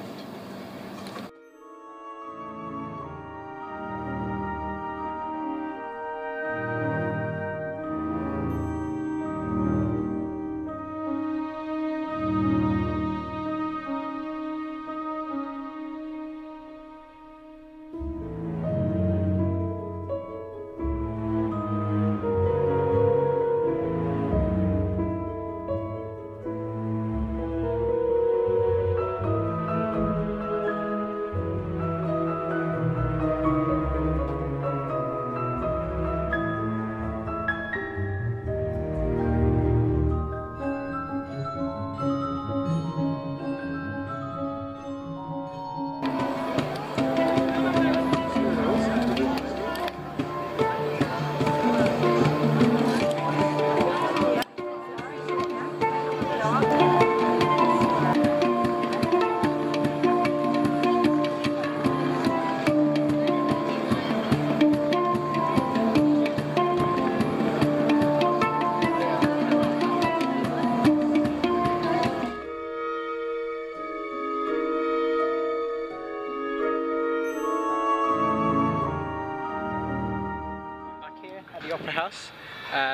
House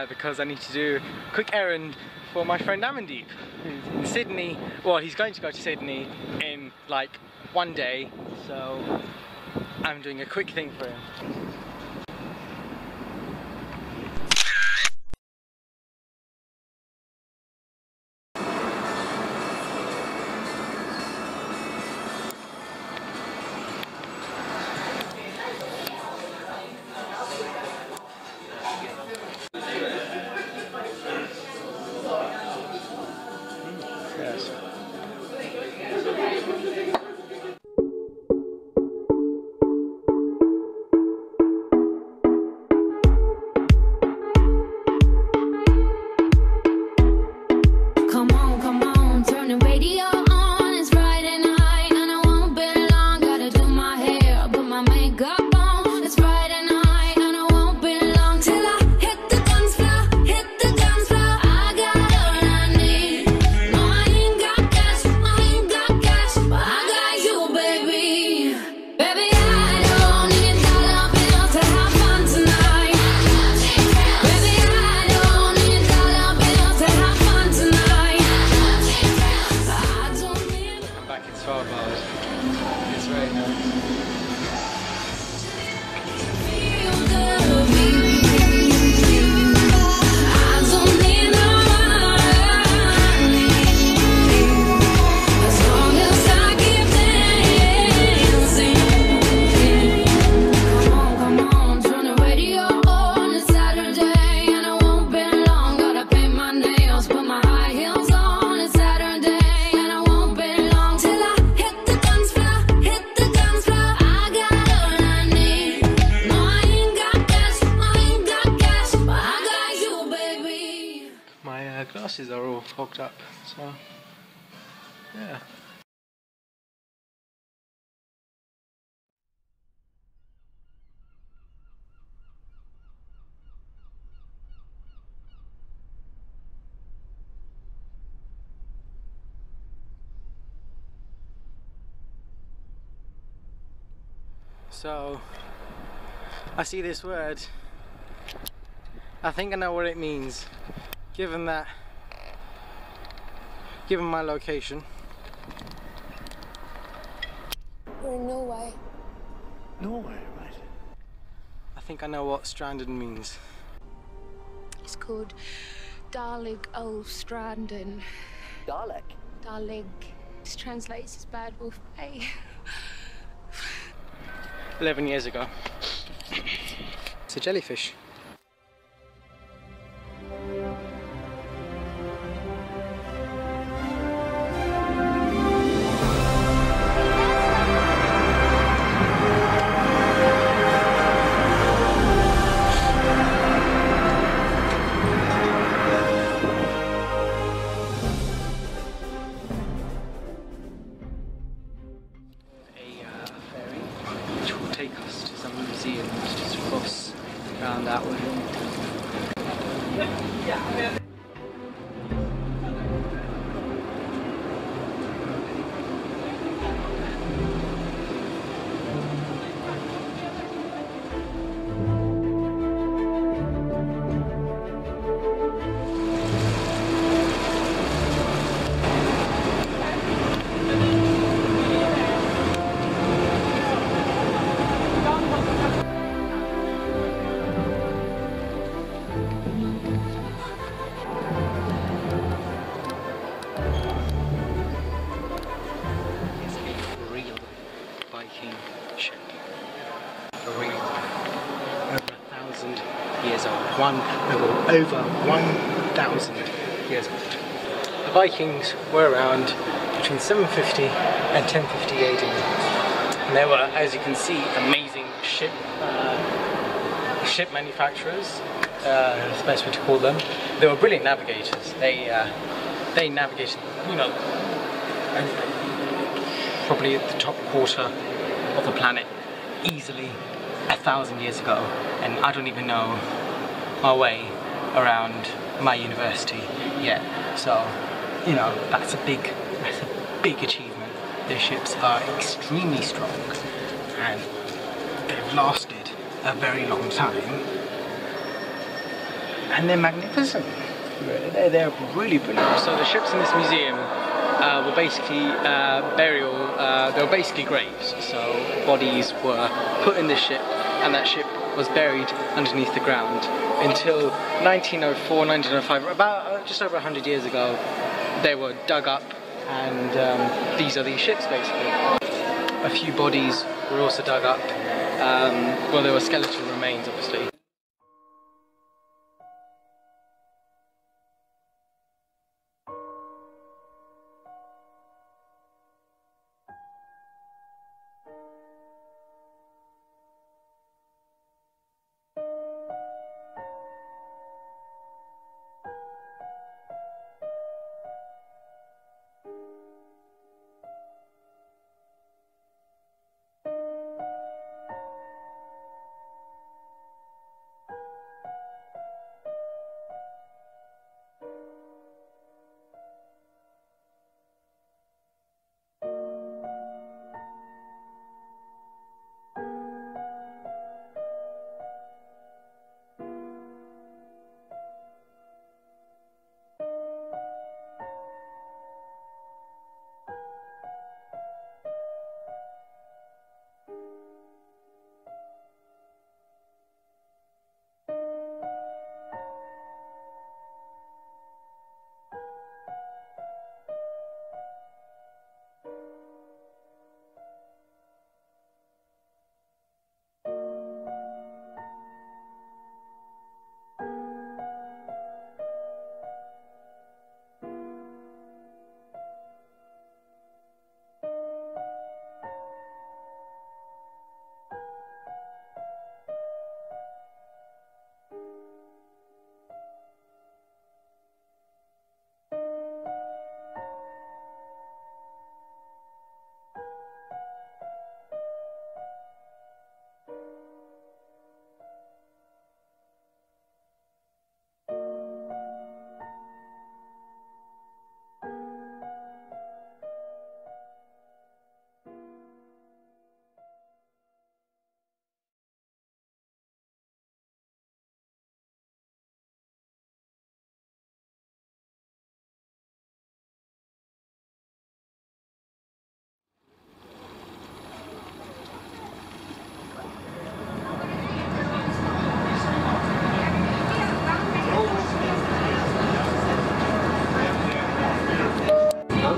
because I need to do a quick errand for my friend Amandeep, who's in Sydney. Well, he's going to go to Sydney in like 1 day, so I'm doing a quick thing for him. my glasses are all fogged up, so yeah. So I see this word. I think I know what it means, given my location. We're in Norway. Norway, right? I think I know what stranded means. It's called Darlig Stranden. Dalek. Darlig. It translates as Bad Wolf Bay. 11 years ago. It's a jellyfish. Around that way. Viking ship. For real. Over 1,000 years old. Over 1,000 years old. The Vikings were around between 750 and 1050 AD. And they were, as you can see, amazing ship manufacturers. That's the best way to call them. They were brilliant navigators. They navigated, you know, probably at the top quarter of the planet easily 1,000 years ago, and I don't even know my way around my university yet. So, you know, that's a big achievement. Their ships are extremely strong and they've lasted a very long time, and they're magnificent. They're really brilliant. So the ships in this museum were basically they were basically graves. So bodies were put in the ship, and that ship was buried underneath the ground until 1904, 1905, about just over 100 years ago. They were dug up, and these are these ships basically. A few bodies were also dug up. Well, there were skeletal remains, obviously.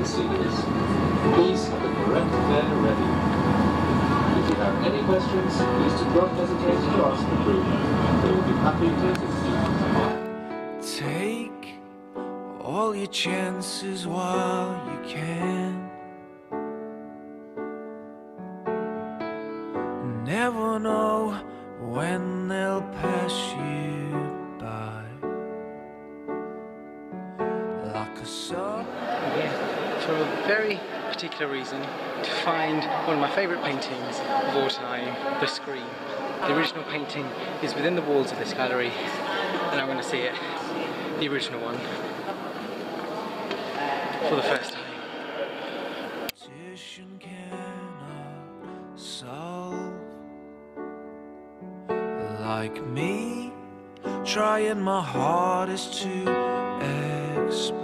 seniors. Please have the correct fare ready. If you have any questions, please do not hesitate to ask the crew. They will be happy to assist you. Take all your chances while you can. Never know when they'll pass you by. Like a song. I'm here for a very particular reason, to find one of my favourite paintings of all time, The Scream. The original painting is within the walls of this gallery, and I'm going to see it, the original one, for the first time. Like me, trying my hardest to explain.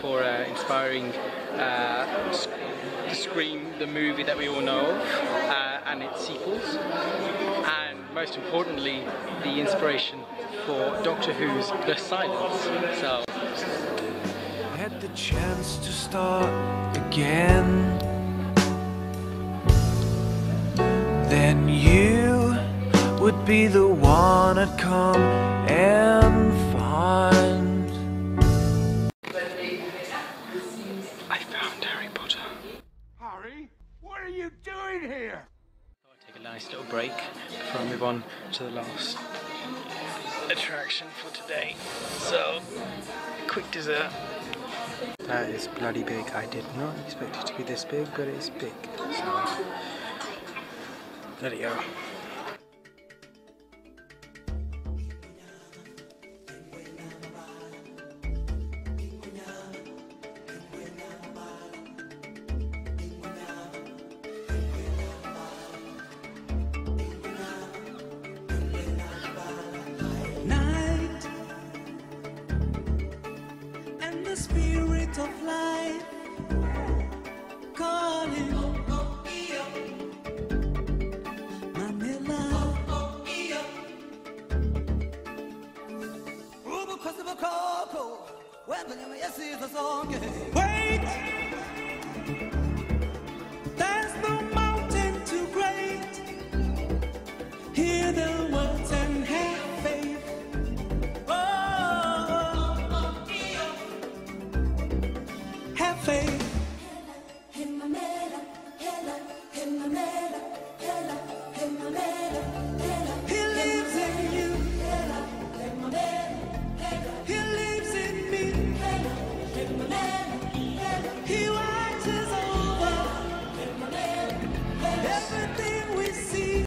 For inspiring The Scream, the movie that we all know of, and its sequels, and most importantly, the inspiration for Doctor Who's The Silence. So, I had the chance to start again. Then you would be the one I'd come and find. Nice little break before I move on to the last attraction for today. So, quick dessert. That is bloody big. I did not expect it to be this big, but it's big. So, there you go. Of life calling Manila. Wait, there's no mountain too great. Hear the words and have faith. Have faith. He lives in you. He lives in me. He watches over everything we see. I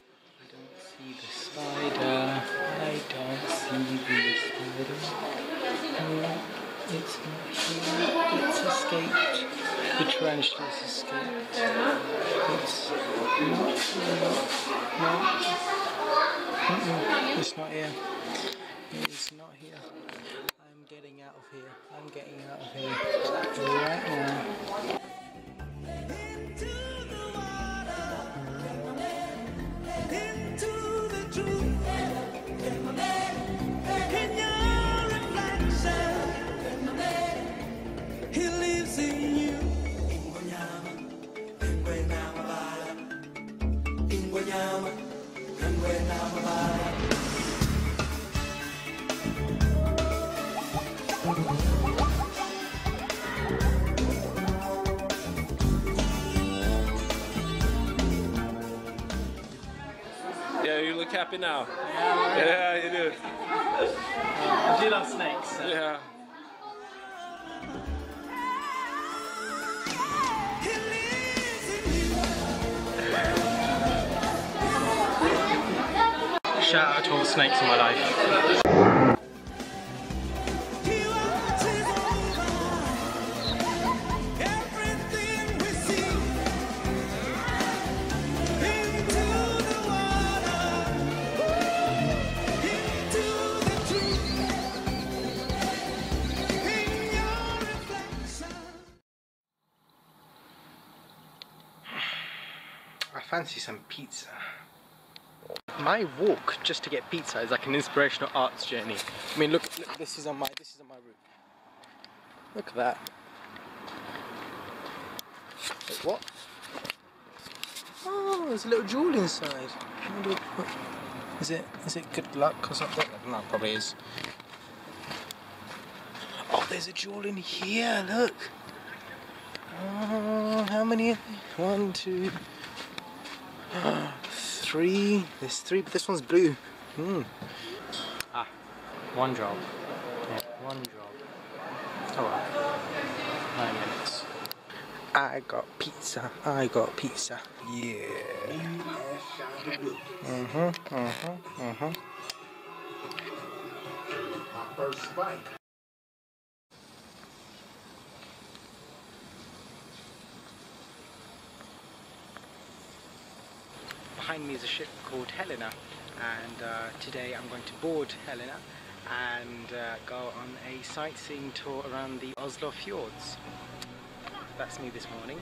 don't see the spider. I don't see the spider. It's not here. It's escaped. The tarantula has escaped. It's not here. No. It's not here. It's not here. I'm getting out of here. I'm getting out of here right now. Into the water, into the truth, in your reflection, he lives in you. Yeah, you look happy now. Yeah, you do. I do love snakes. So. Yeah. He lives in you. Shout out to all the snakes in my life. He watches over everything we see. Into the water, into the truth, in your reflection. I fancy some pizza. My walk just to get pizza is like an inspirational arts journey. I mean, look, this is on my route. Look at that. Wait, what? Oh, there's a little jewel inside. Is it good luck or something? No, it probably is. Oh, there's a jewel in here. Look. Oh, how many? 1, 2. 3. There's 3, but this one's blue. Ah, one job. Yeah, one job. Alright. 9 minutes. I got pizza. I got pizza. Yeah. My first bite. Behind me is a ship called Helena, and today I'm going to board Helena and go on a sightseeing tour around the Oslo Fjords. That's me this morning.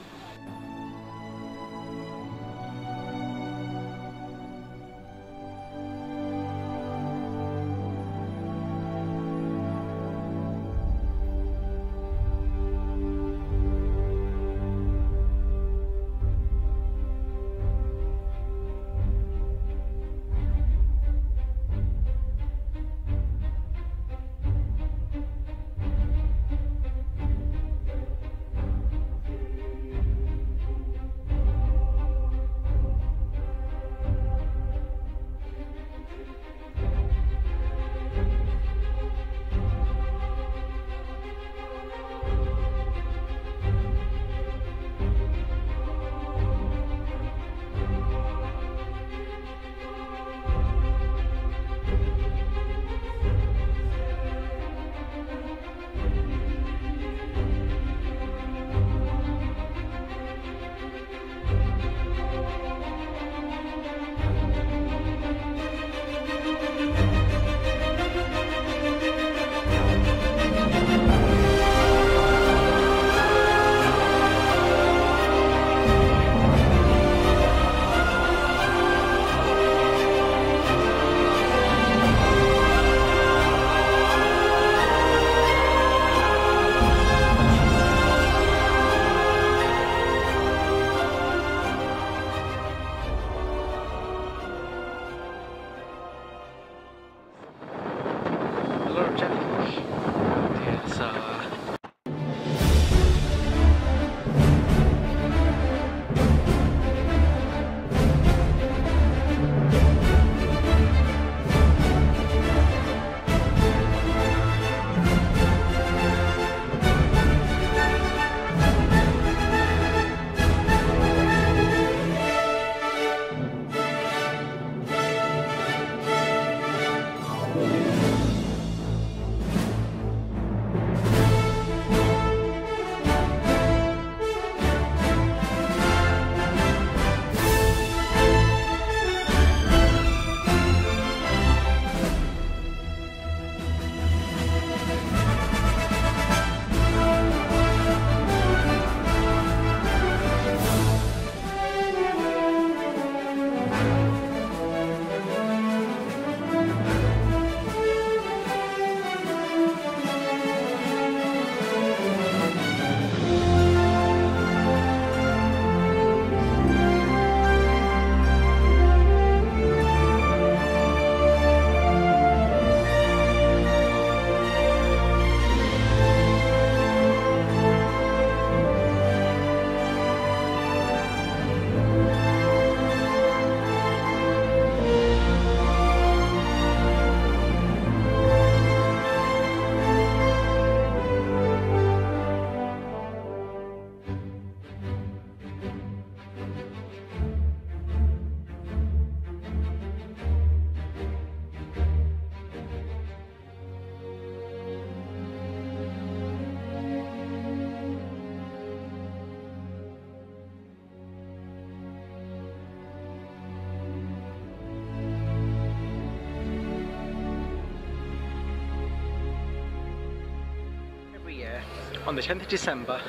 on the 10th of December,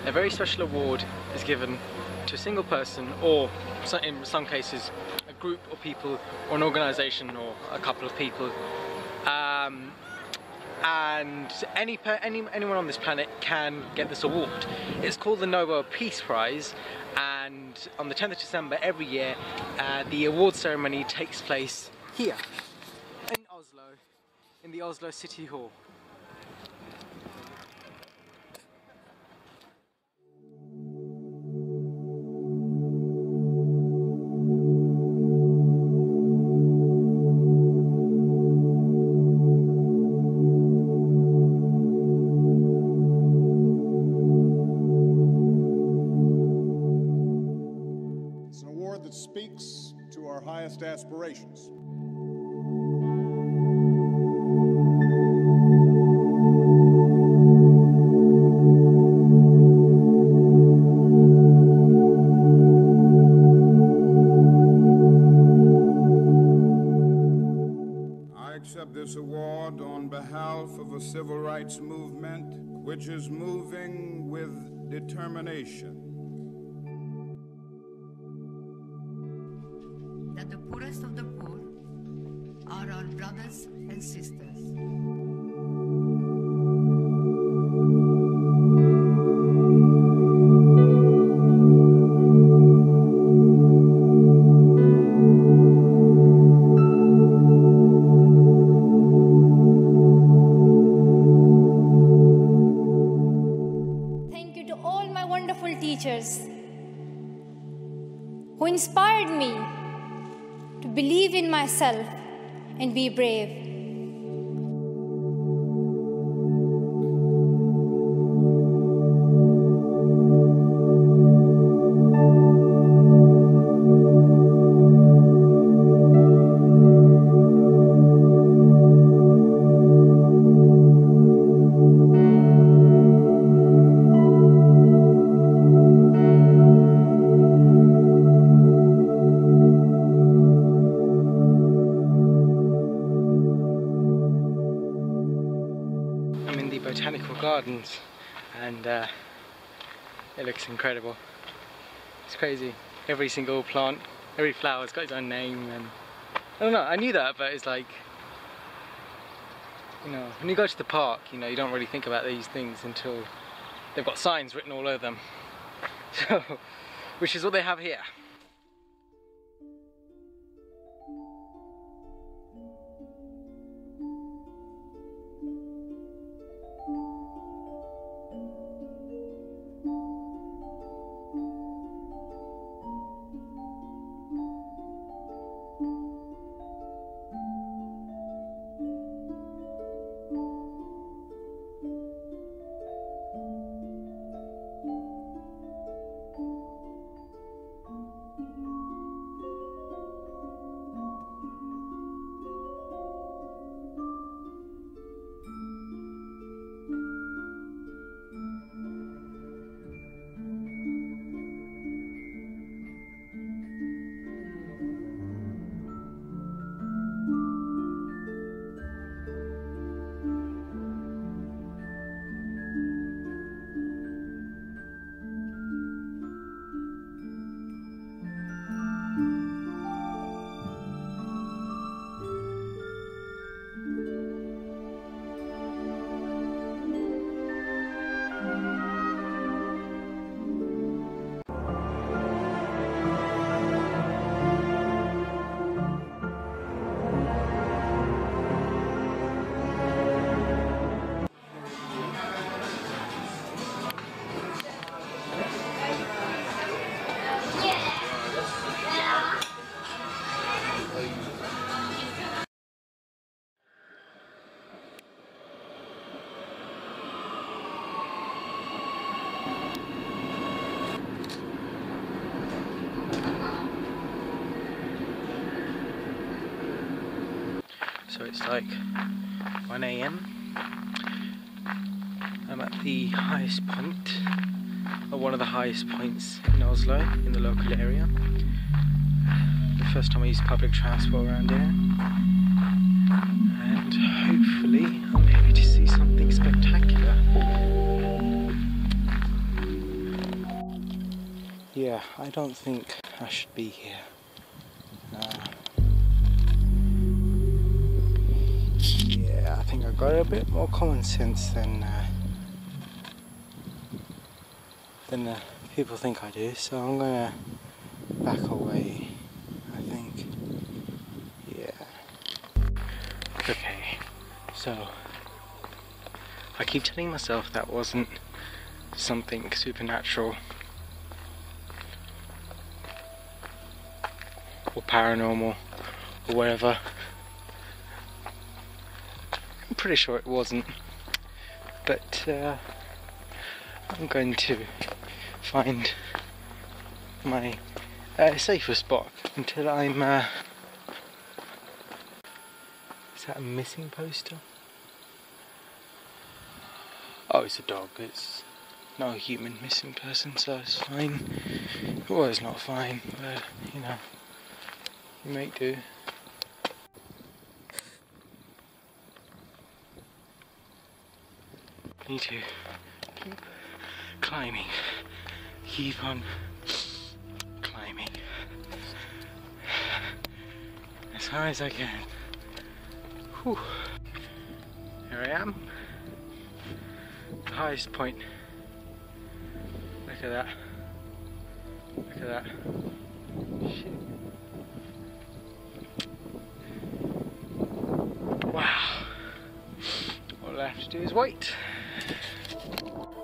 a very special award is given to a single person, or in some cases a group of people, or an organisation, or a couple of people. And anyone on this planet can get this award. It's called the Nobel Peace Prize, and on the 10th of December every year the award ceremony takes place here in Oslo, in the Oslo City Hall. Speaks to our highest aspirations. I accept this award on behalf of a civil rights movement which is moving with determination. That the poorest of the poor are our brothers and sisters. Thank you to all my wonderful teachers who inspired me to believe in myself and be brave. Botanical gardens, and it looks incredible. It's crazy. Every single plant, every flower's got its own name, and I don't know, I knew that, but it's like, you know, when you go to the park, you know, you don't really think about these things until they've got signs written all over them. So, which is what they have here. So it's like 1 AM. I'm at the highest point, or one of the highest points in Oslo, in the local area. The first time I used public transport around here. And hopefully I'll be able to see something spectacular. yeah, I don't think I should be here. Yeah, I think I got a bit more common sense than people think I do, so I'm gonna back away, I think. Yeah. Okay, so I keep telling myself that wasn't something supernatural or paranormal or whatever. I'm pretty sure it wasn't, but I'm going to find my safer spot until I'm is that a missing poster? Oh, it's a dog. It's not a human missing person, so it's fine. Well, it's not fine, but you know, you make do. Need to keep climbing. Keep on climbing as high as I can. Whew. Here I am. The highest point. Look at that. Look at that. Shit. Wow. All I have to do is wait.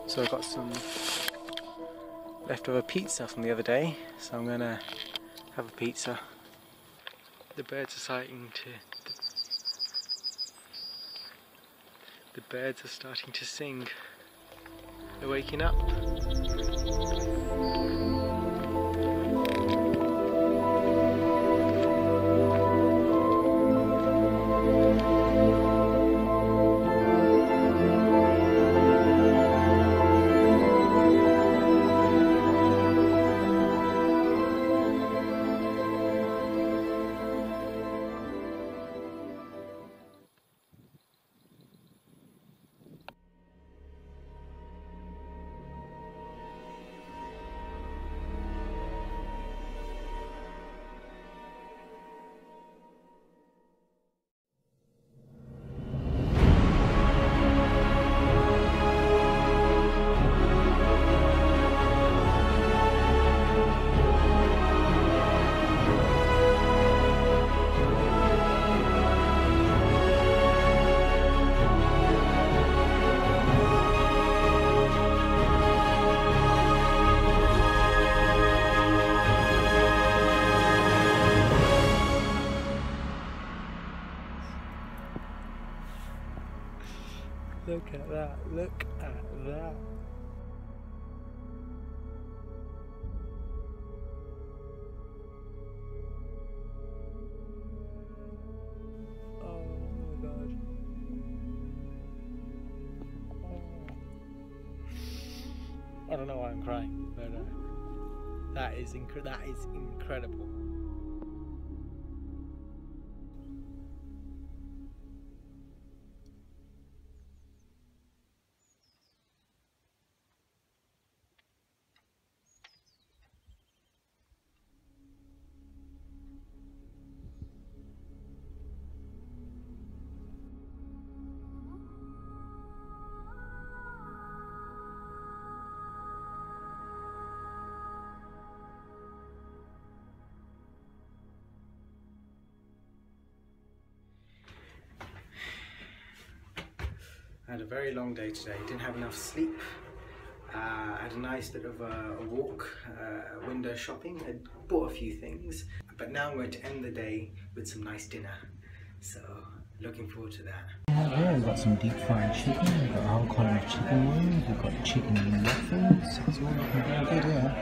So I've got some leftover pizza from the other day, so I'm gonna have a pizza. The birds are starting to sing. They're waking up. Look at that, look at that. Oh my god. Oh. I don't know why I'm crying, but that is incredible. I had a very long day today, didn't have enough sleep. I had a nice bit of a walk, window shopping. I bought a few things, but now I'm going to end the day with some nice dinner. So, looking forward to that. Yeah, we've got some deep fried chicken, we've got a whole column of chicken wings, we've got chicken waffles. It's all looking very good here.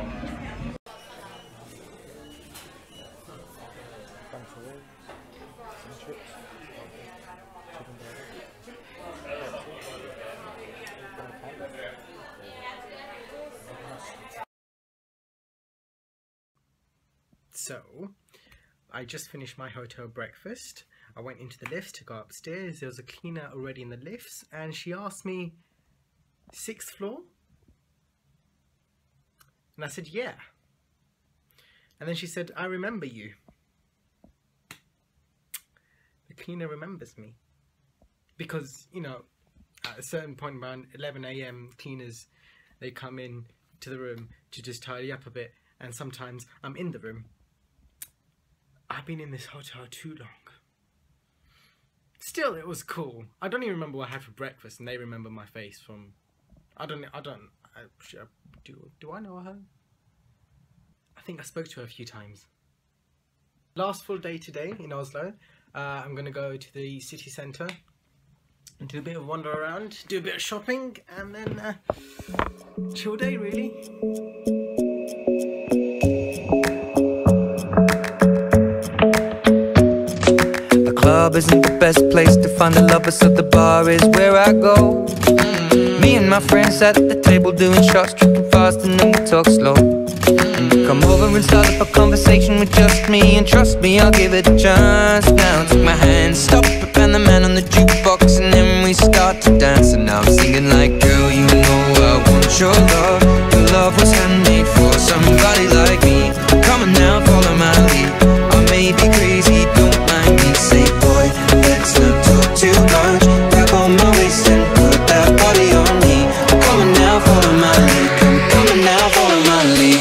So, I just finished my hotel breakfast. I went into the lifts to go upstairs. There was a cleaner already in the lifts, and she asked me, 6th floor? And I said, yeah. And then she said, I remember you. The cleaner remembers me. Because, you know, at a certain point around 11 AM, cleaners, they come in to the room to just tidy up a bit. And sometimes I'm in the room. I've been in this hotel too long. Still, it was cool. I don't even remember what I had for breakfast, and they remember my face from... Do I know her? I think I spoke to her a few times. Last full day today in Oslo. I'm going to go to the city centre and do a bit of wander around, do a bit of shopping, and then chill day really. The club isn't the best place to find the lovers, so the bar is where I go. Me and my friends at the table doing shots, tripping fast, and then we talk slow. Come over and start up a conversation with just me, and trust me, I'll give it a chance. Now take my hand, stop it, and the man on the jukebox, and then we start to dance. And now I'm singing like, girl, you know I want your love. Your love was handmade for somebody like me. Come on now, follow my lead. I may be crazy, don't mind me. Say, boy, let's not talk too much. Grab on my waist and put that body on me. Come on now, follow my lead. Come on now, follow my lead.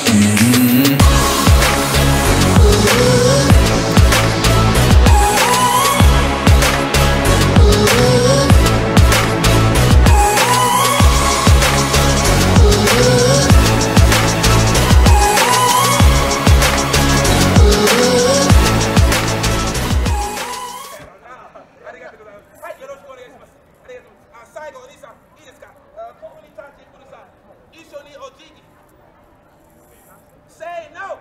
Say no!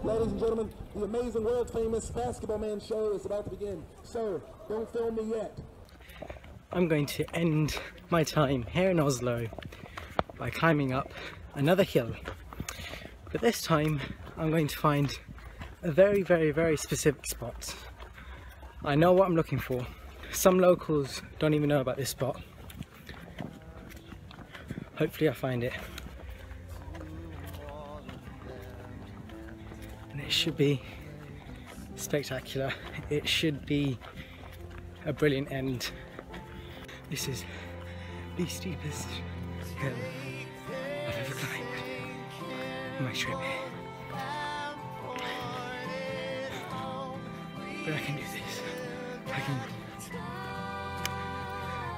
Ladies and gentlemen, the amazing world-famous Basketball Man show is about to begin. Sir, don't film me yet. I'm going to end my time here in Oslo by climbing up another hill. But this time I'm going to find a very, very, very specific spot. I know what I'm looking for. Some locals don't even know about this spot. Hopefully I find it. And it should be spectacular. It should be a brilliant end. This is the steepest hill I've ever climbed on my trip here. But I can do this. I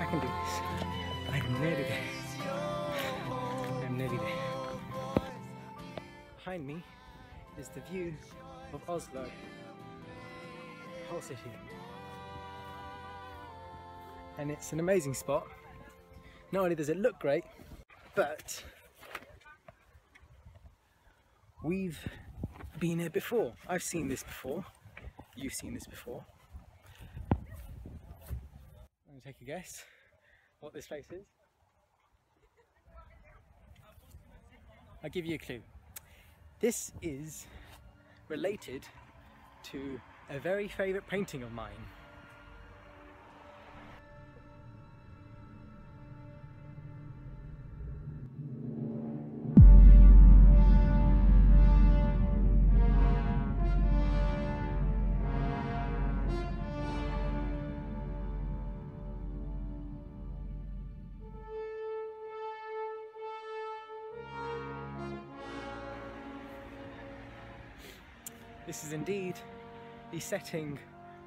can do this. I'm nearly there. I'm nearly there. Behind me is the view of Oslo, the whole city. And it's an amazing spot. Not only does it look great, but we've been here before. I've seen this before. You've seen this before. I'm going to take a guess what this place is. I'll give you a clue. This is related to a very favourite painting of mine. This is indeed the setting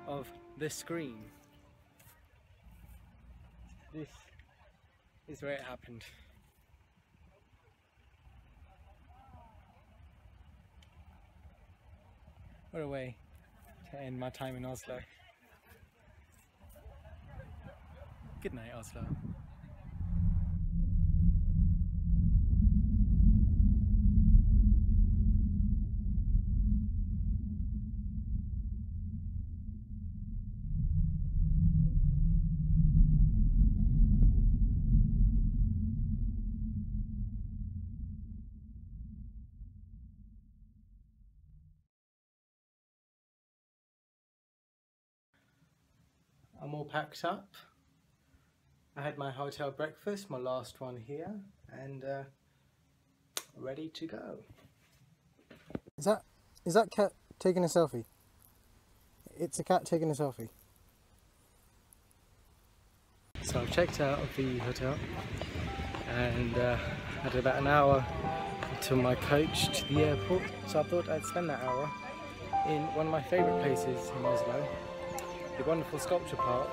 of the screen. This is where it happened. What a way to end my time in Oslo. Good night, Oslo. I'm all packed up. I had my hotel breakfast, my last one here, and ready to go. Is that cat taking a selfie? It's a cat taking a selfie. So I've checked out of the hotel and had about an hour until my coach to the airport. So I thought I'd spend that hour in one of my favourite places in Oslo, the wonderful sculpture park.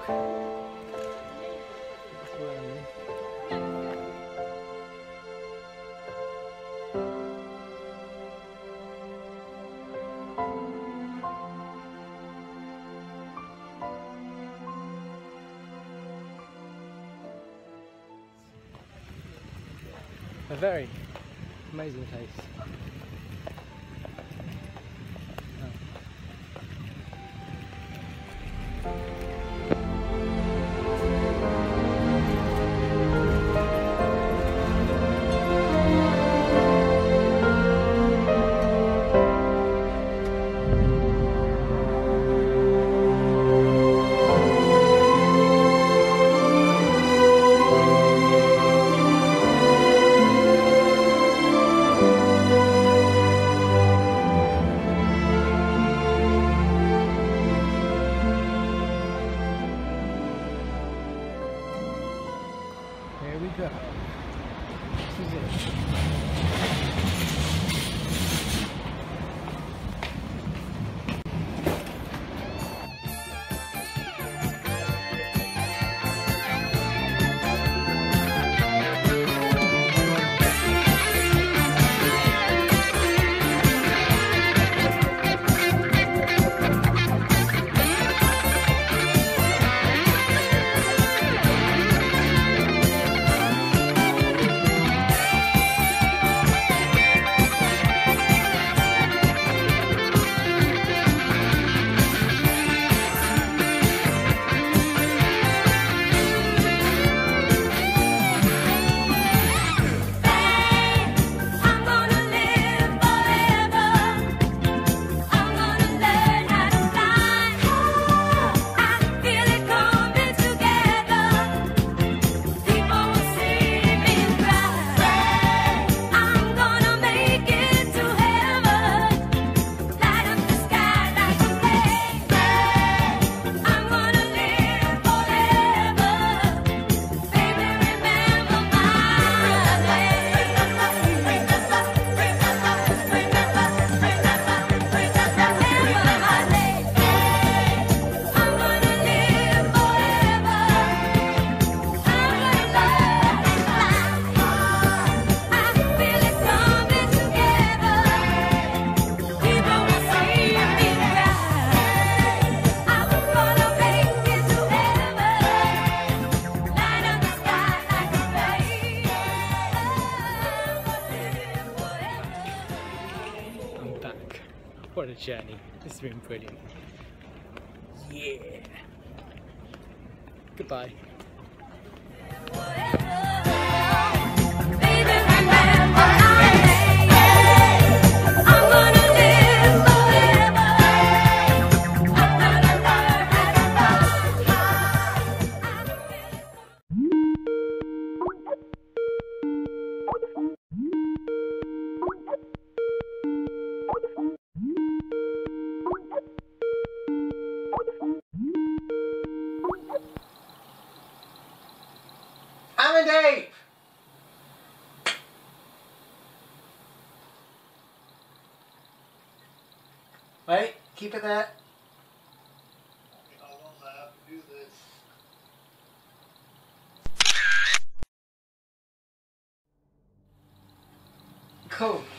A very amazing place. What a journey. This has been brilliant. Yeah. Goodbye. Dave! Wait, keep it there. Cool.